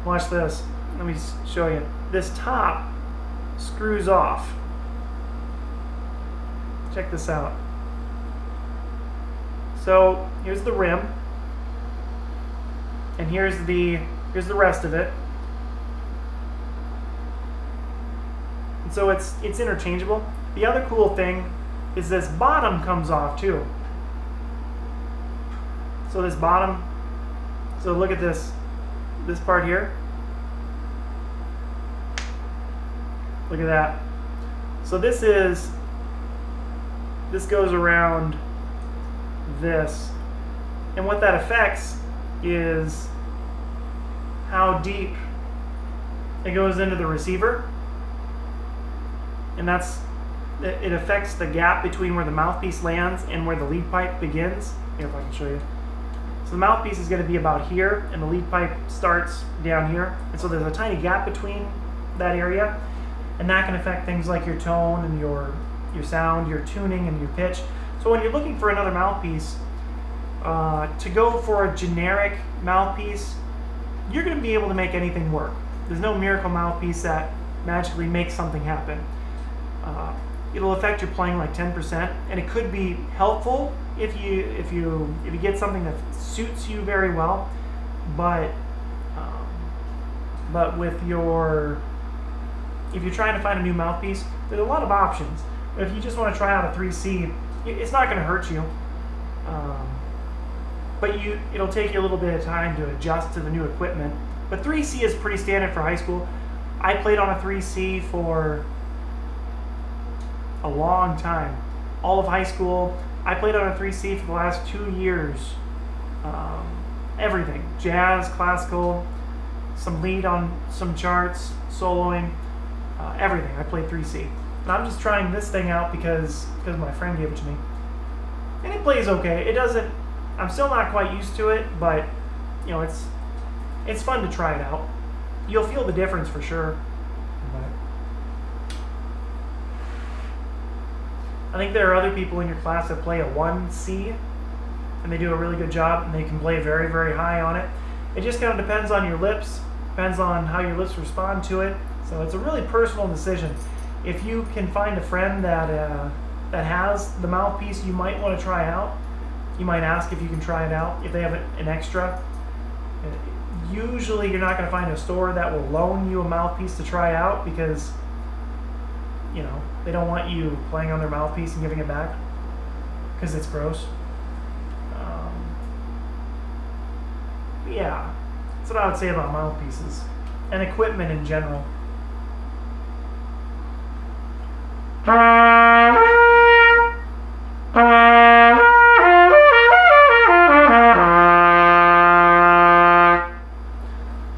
watch this. Let me show you. This top screws off. Check this out. So here's the rim, and here's the rest of it. And so it's interchangeable. The other cool thing is this bottom comes off too. So this bottom, so look at this part here. Look at that. So this goes around this, and what that affects is how deep it goes into the receiver, and it affects the gap between where the mouthpiece lands and where the lead pipe begins. Here, if I can show you. So the mouthpiece is going to be about here, and the lead pipe starts down here, and so there's a tiny gap between that area, and that can affect things like your tone and your sound, your tuning, and your pitch. So when you're looking for another mouthpiece, to go for a generic mouthpiece, you're going to be able to make anything work. There's no miracle mouthpiece that magically makes something happen. It'll affect your playing like 10%, and it could be helpful if you get something that suits you very well. But with your if you're trying to find a new mouthpiece, there's a lot of options. But if you just want to try out a 3C, it's not going to hurt you. But it'll take you a little bit of time to adjust to the new equipment. But 3C is pretty standard for high school. I played on a 3C for a long time. All of high school. I played on a 3C for the last 2 years. Everything. Jazz, classical, some lead on some charts, soloing, everything. I played 3C. And I'm just trying this thing out because my friend gave it to me. And it plays okay. It doesn't, I'm still not quite used to it, but you know, it's fun to try it out. You'll feel the difference for sure. But I think there are other people in your class that play a 1C, and they do a really good job, and they can play very, very high on it. It just kind of depends on your lips, depends on how your lips respond to it. So it's a really personal decision. If you can find a friend that has the mouthpiece you might want to try out, you might ask if you can try it out, if they have an extra. Usually you're not going to find a store that will loan you a mouthpiece to try out because, you know, they don't want you playing on their mouthpiece and giving it back because it's gross. Yeah, that's what I would say about mouthpieces and equipment in general.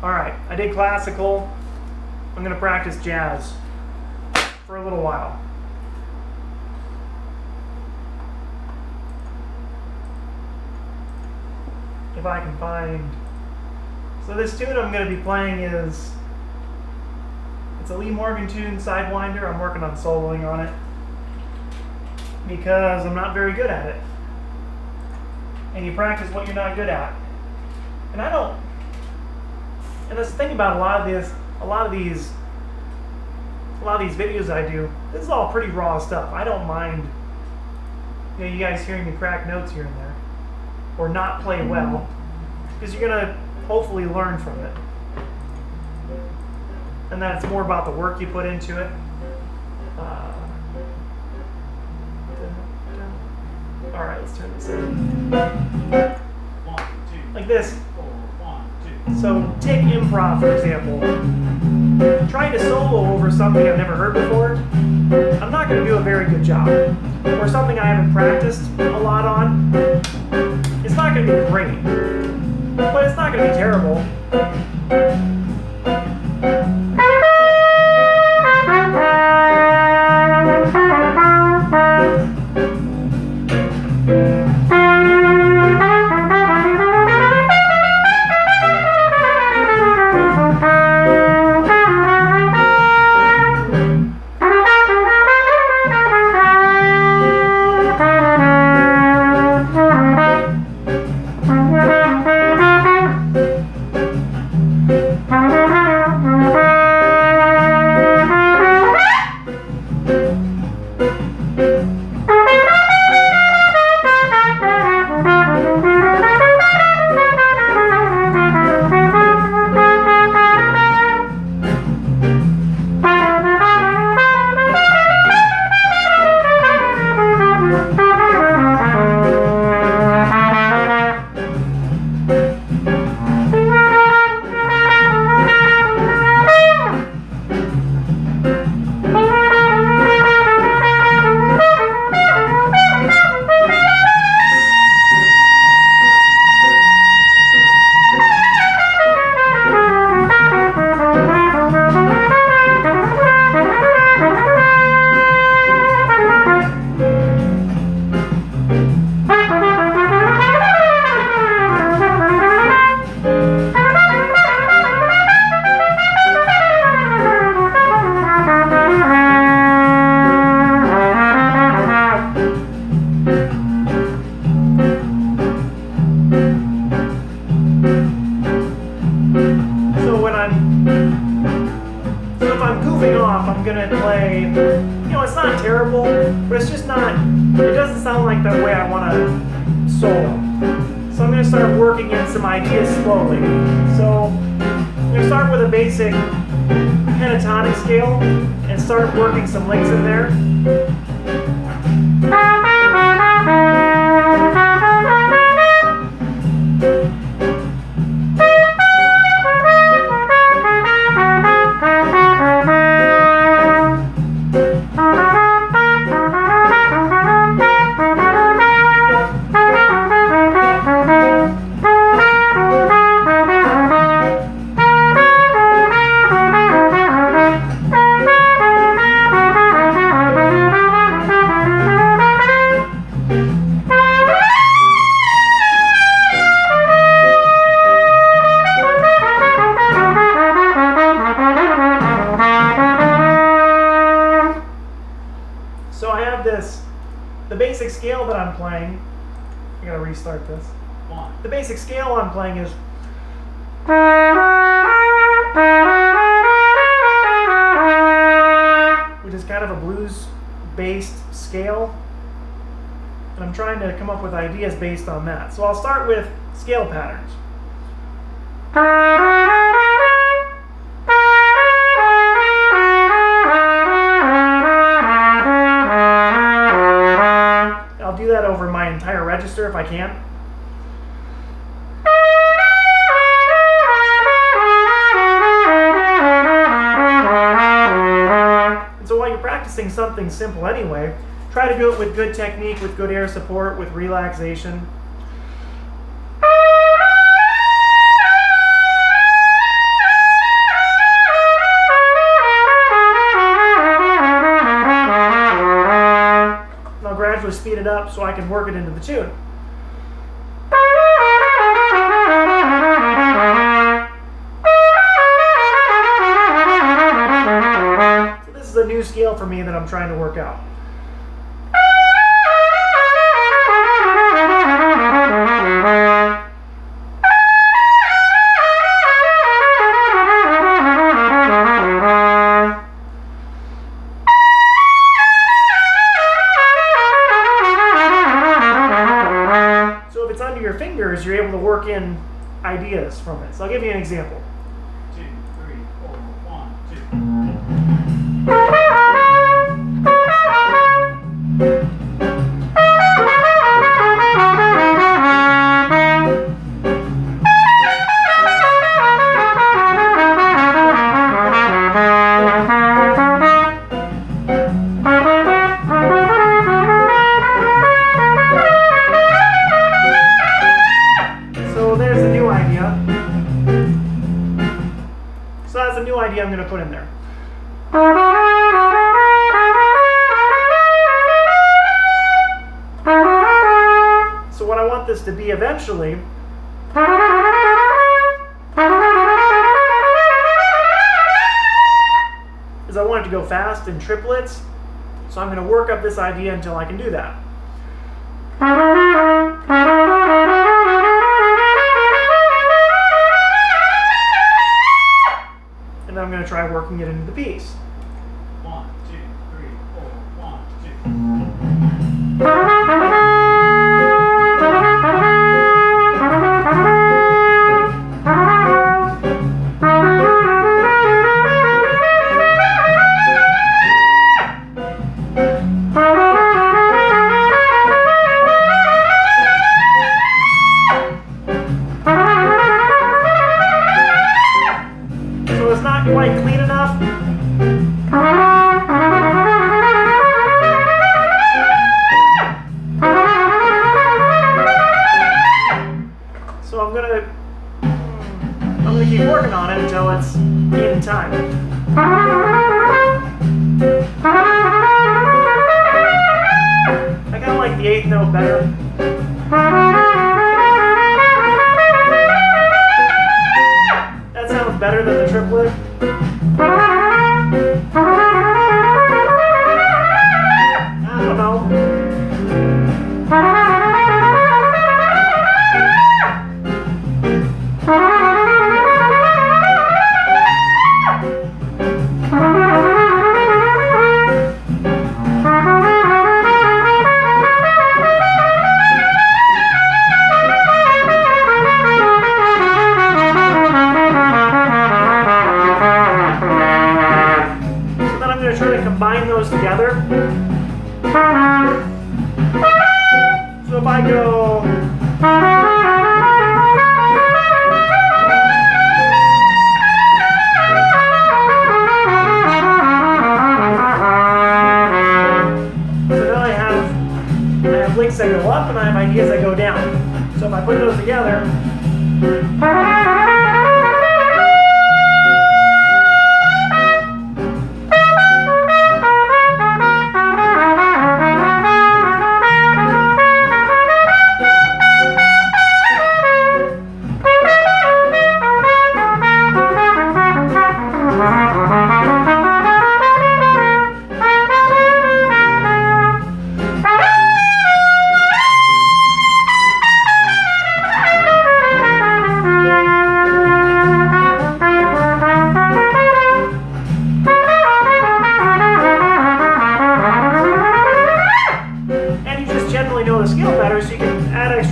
Alright, I did classical. I'm going to practice jazz for a little while. If I can find... So this tune I'm going to be playing is... It's a Lee Morgan tune, Sidewinder. I'm working on soloing on it because I'm not very good at it. And you practice what you're not good at. And I don't... And that's the thing about a lot of these videos I do, this is all pretty raw stuff. I don't mind, you know, you guys hearing me crack notes here and there, or not play well, because you're gonna hopefully learn from it. And then it's more about the work you put into it. All right, let's turn this in. 1, 2, like this. 4, 1, 2. So take improv, for example. Trying to solo over something I've never heard before, I'm not going to do a very good job. Or something I haven't practiced a lot on, it's not going to be great. But it's not going to be terrible. It doesn't sound like the way I want to solo. So I'm going to start working in some ideas slowly. So I'm going to start with a basic pentatonic scale and start working some licks in there. The basic scale that I'm playing, I gotta restart this. The basic scale I'm playing is which is kind of a blues-based scale, and I'm trying to come up with ideas based on that. So I'll start with scale patterns. Do that over my entire register if I can. And so while you're practicing something simple anyway, try to do it with good technique, with good air support, with relaxation. Speed it up so I can work it into the tune. So this is a new scale for me that I'm trying to work out. You're able to work in ideas from it. So I'll give you an example. 2, 3, 4, 1, 2. I'm going to put in there. So what I want this to be eventually is I want it to go fast in triplets. So I'm going to work up this idea until I can do that. I'm going to try working it into the piece. 1, 2, 3, 4, 1, 2. So it's not quite clean enough. So I'm gonna keep working on it until it's in time. I kind of like the 8th note better. That sounds better than the triplet. I don't know. those together. So if I go, so now I have licks that go up and I have ideas that go down. So if I put those together,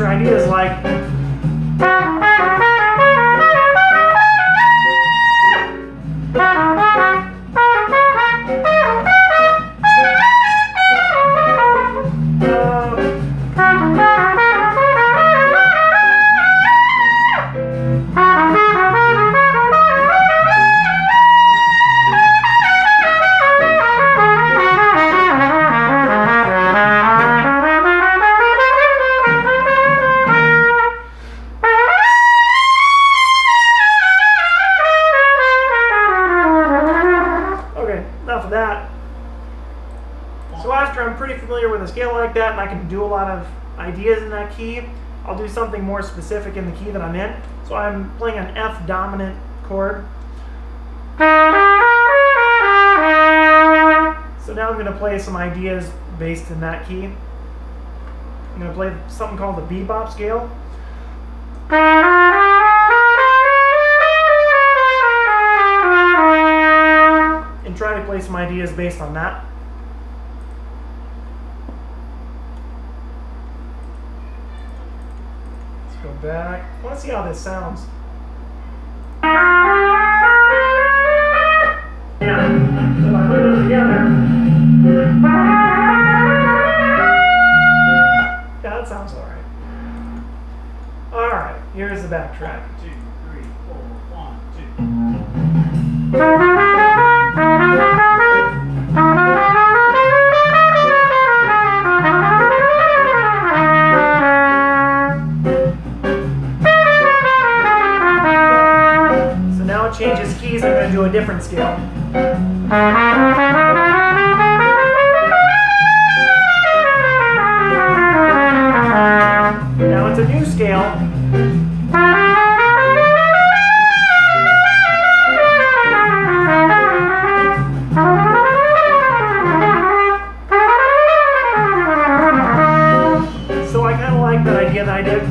ideas like scale like that, and I can do a lot of ideas in that key. I'll do something more specific in the key that I'm in. So I'm playing an F dominant chord. So now I'm going to play some ideas based in that key. I'm going to play something called the Bebop Scale. And try to play some ideas based on that. Go back. I want to see how this sounds. Yeah. So if I put those together. Yeah, that sounds alright. Alright, here's the backtrack. 1, 2, 3, 4, 1, 2. Changes keys, I'm going to do a different scale. Now it's a new scale. So I kind of like that idea that I did.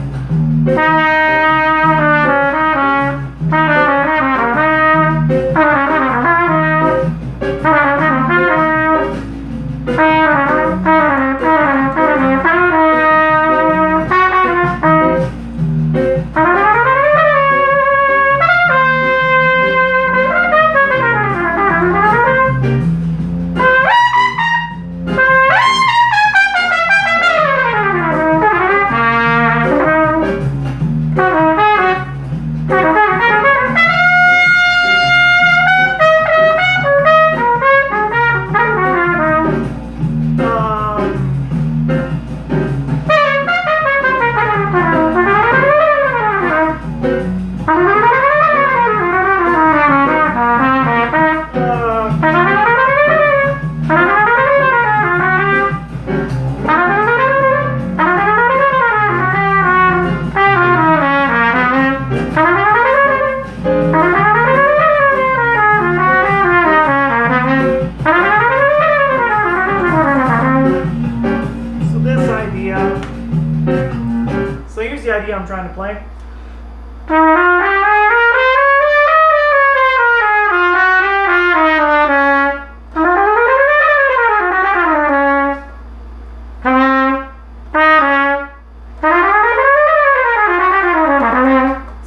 I'm trying to play.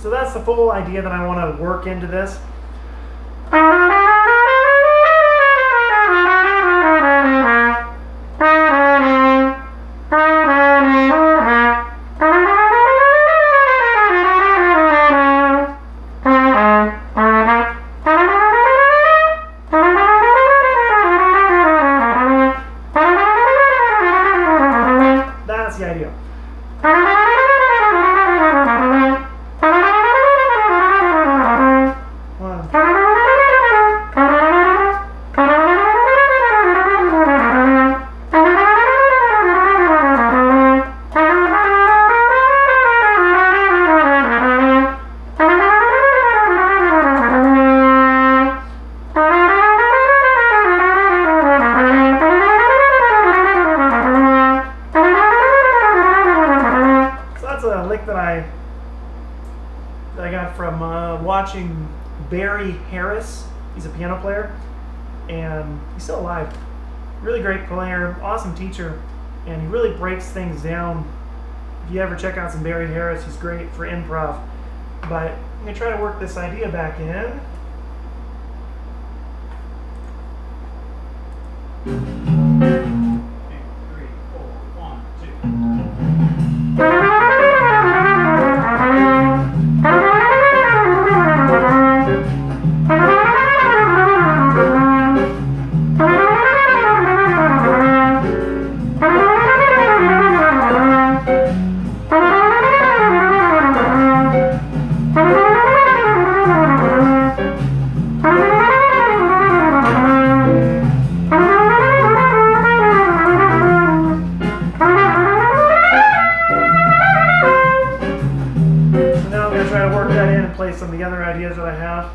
So that's the full idea that I want to work into this. from watching Barry Harris. He's a piano player, and he's still alive. Really great player, awesome teacher, and he really breaks things down. If you ever check out some Barry Harris, he's great for improv. But I'm going to try to work this idea back in. Some of the other ideas that I have.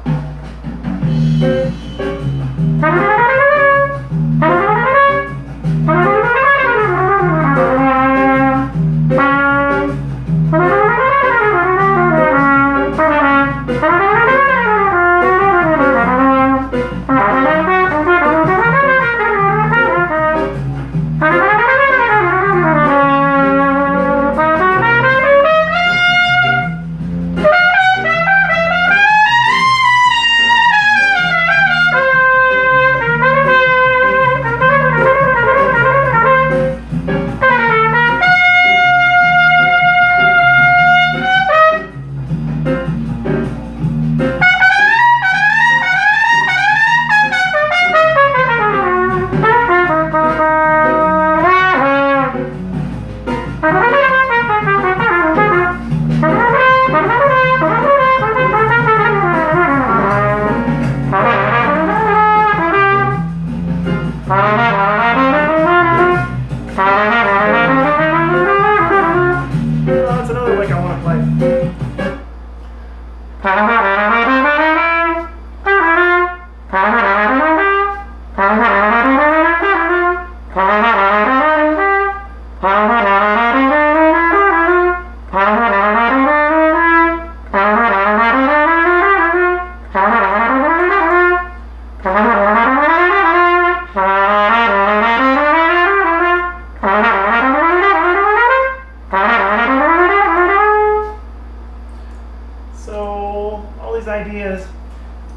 Ideas.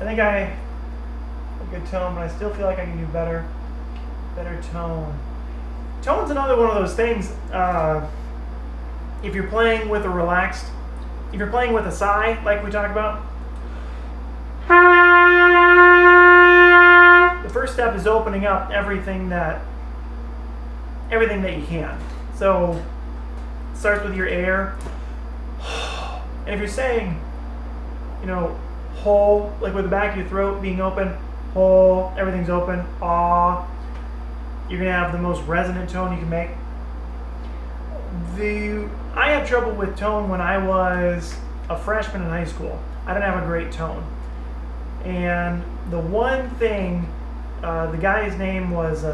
I think I have a good tone, but I still feel like I can do better tone. Tone's another one of those things. If you're playing with a sigh, like we talked about, the first step is opening up everything that you can. So it starts with your air, and if you're saying, whole, like with the back of your throat being open, whole, everything's open, ah, you're gonna have the most resonant tone you can make. I had trouble with tone when I was a freshman in high school. I didn't have a great tone. And the one thing, the guy's name was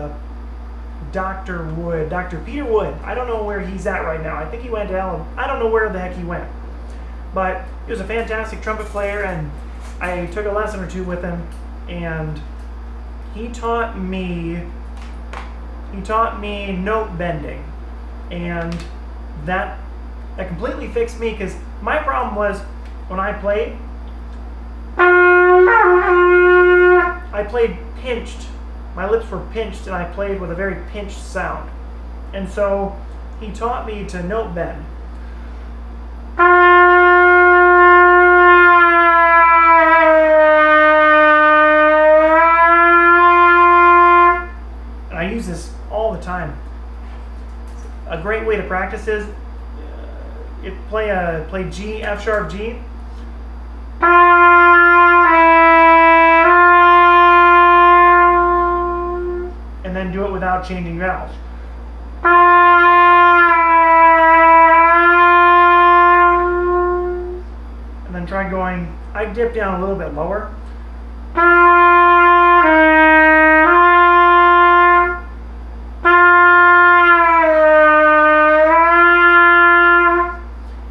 Dr. Wood, Dr. Peter Wood. I don't know where he's at right now. I think he went to Alabama. I don't know where the heck he went. But he was a fantastic trumpet player, and I took a lesson or two with him, and he taught me note bending, and that completely fixed me, because my problem was when I played pinched. My lips were pinched, and I played with a very pinched sound. And so he taught me to note bend. And I use this all the time. A great way to practice is play G, F sharp G. And then do it without changing vowels. And then try going, I dip down a little bit lower.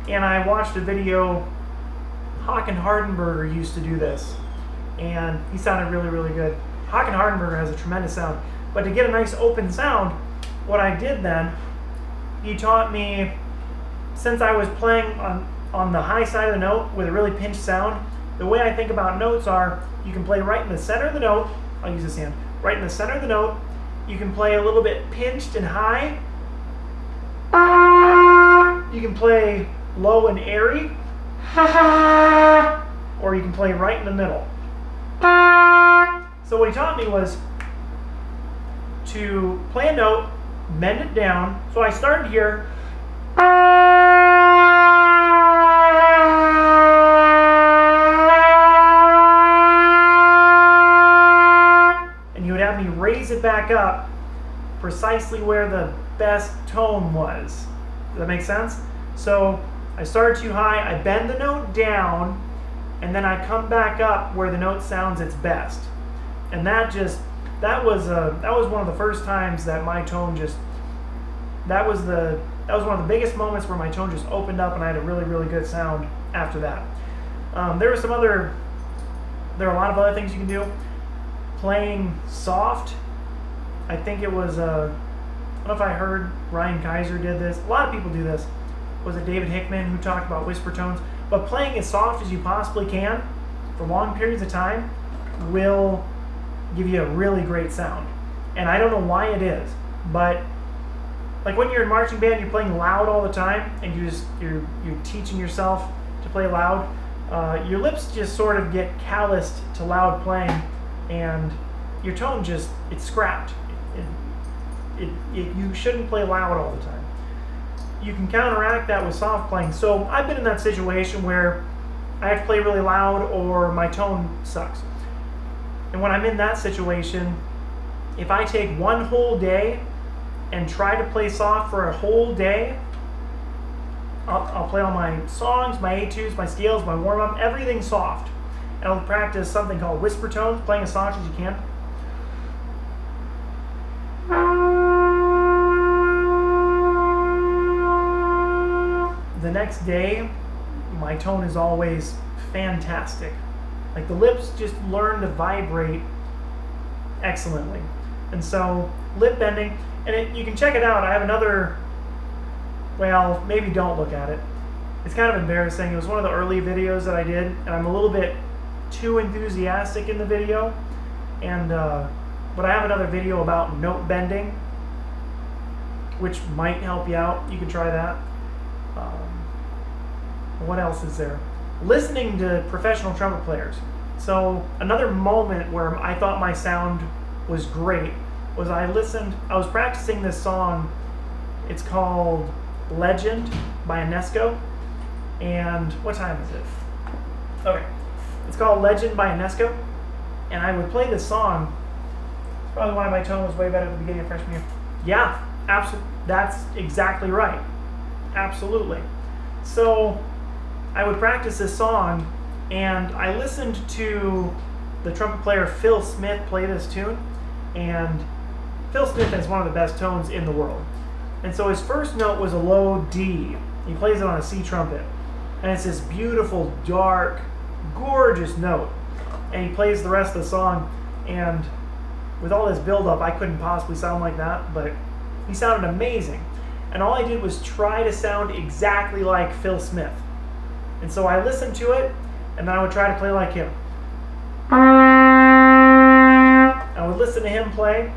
And I watched a video, Håkan Hardenberger used to do this, and he sounded really, really good. Håkan Hardenberger has a tremendous sound, but to get a nice open sound, what I did then, he taught me, since I was playing on the high side of the note with a really pinched sound, the way I think about notes are, you can play right in the center of the note, I'll use this hand, right in the center of the note, you can play a little bit pinched and high, you can play low and airy, or you can play right in the middle. So what he taught me was to play a note, bend it down. So I started here. And you would have me raise it back up precisely where the best tone was. Does that make sense? So I started too high, I bend the note down, and then I come back up where the note sounds its best. And that was one of the first times that my tone just, that was one of the biggest moments where my tone just opened up and I had a really, really good sound after that. There are a lot of other things you can do. Playing soft, I think it was, I don't know if I heard Ryan Kaiser did this. A lot of people do this. Was it David Hickman who talked about whisper tones? But playing as soft as you possibly can for long periods of time will give you a really great sound. And I don't know why it is, but like when you're in marching band, you're playing loud all the time, and you're teaching yourself to play loud. Your lips just sort of get calloused to loud playing, and your tone it's scrapped. You shouldn't play loud all the time. You can counteract that with soft playing. So I've been in that situation where I have to play really loud or my tone sucks. And when I'm in that situation, if I take one whole day and try to play soft for a whole day, I'll play all my songs, my etudes, my scales, my warm-up, everything soft. And I'll practice something called whisper tones, playing as soft as you can. The next day, my tone is always fantastic. Like the lips just learn to vibrate excellently. And so lip bending, and you can check it out. I have another, well, maybe don't look at it. It's kind of embarrassing. It was one of the early videos that I did, and I'm a little bit too enthusiastic in the video. And but I have another video about note bending, which might help you out. You can try that. What else is there? Listening to professional trumpet players. So another moment where I thought my sound was great was I was practicing this song. It's called Legend by Inesco. And what time is it? Okay. It's called Legend by Inesco. And I would play this song. It's probably why my tone was way better at the beginning of freshman year. Yeah, absolutely. That's exactly right. Absolutely. So I would practice this song, and I listened to the trumpet player Phil Smith play this tune, and Phil Smith has one of the best tones in the world. And so his first note was a low D. He plays it on a C trumpet, and it's this beautiful, dark, gorgeous note. And he plays the rest of the song, and with all this build-up, I couldn't possibly sound like that, but he sounded amazing. And all I did was try to sound exactly like Phil Smith. And so I listened to it, and then I would try to play like him. I would listen to him play,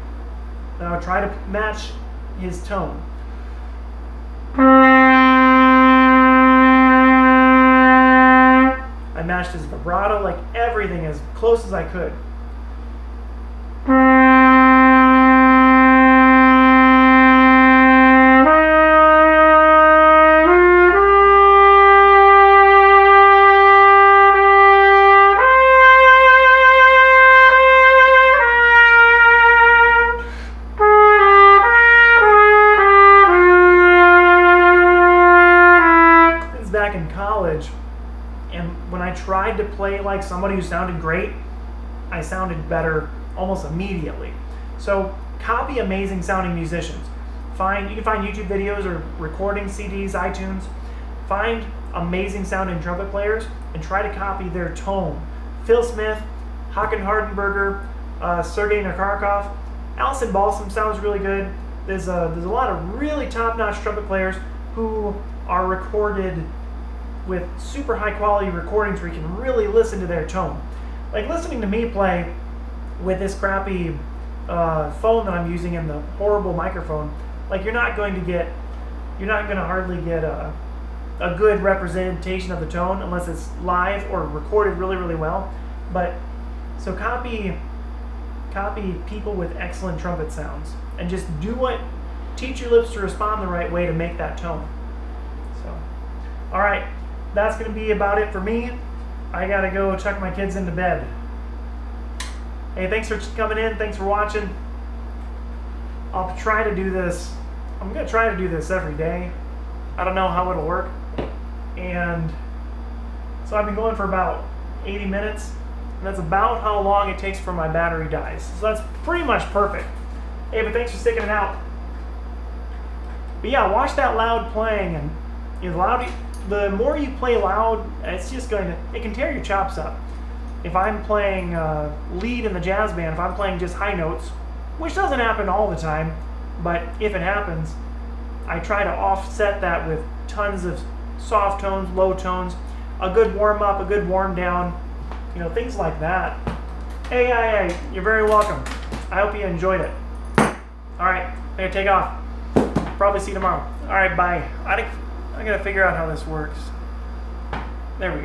and I would try to match his tone. I matched his vibrato, like everything, as close as I could. Back in college, and when I tried to play like somebody who sounded great, I sounded better almost immediately. So copy amazing sounding musicians. You can find YouTube videos or recording CDs, iTunes. Find amazing sounding trumpet players and try to copy their tone. Phil Smith, Håkan Hardenberger, Sergei Nakarkov, Alison Balsam sounds really good. There's a lot of really top-notch trumpet players who are recorded with super high-quality recordings where you can really listen to their tone. Like listening to me play with this crappy phone that I'm using and the horrible microphone, like you're not going to hardly get a good representation of the tone unless it's live or recorded really, really well. But so copy people with excellent trumpet sounds and just teach your lips to respond the right way to make that tone. So, all right, that's going to be about it for me. I got to go chuck my kids into bed. Hey, thanks for coming in. Thanks for watching. I'll try to do this. I'm going to try to do this every day. I don't know how it'll work. And so I've been going for about 80 minutes. And that's about how long it takes for my battery dies. So that's pretty much perfect. Hey, but thanks for sticking it out. But yeah, watch that loud playing. And the more you play loud, it can tear your chops up. If I'm playing lead in the jazz band, if I'm playing just high notes, which doesn't happen all the time, but if it happens, I try to offset that with tons of soft tones, low tones, a good warm up, a good warm down, things like that. Hey, you're very welcome. I hope you enjoyed it. All right, I'm gonna take off. Probably see you tomorrow. All right, bye. I gotta figure out how this works. There we go.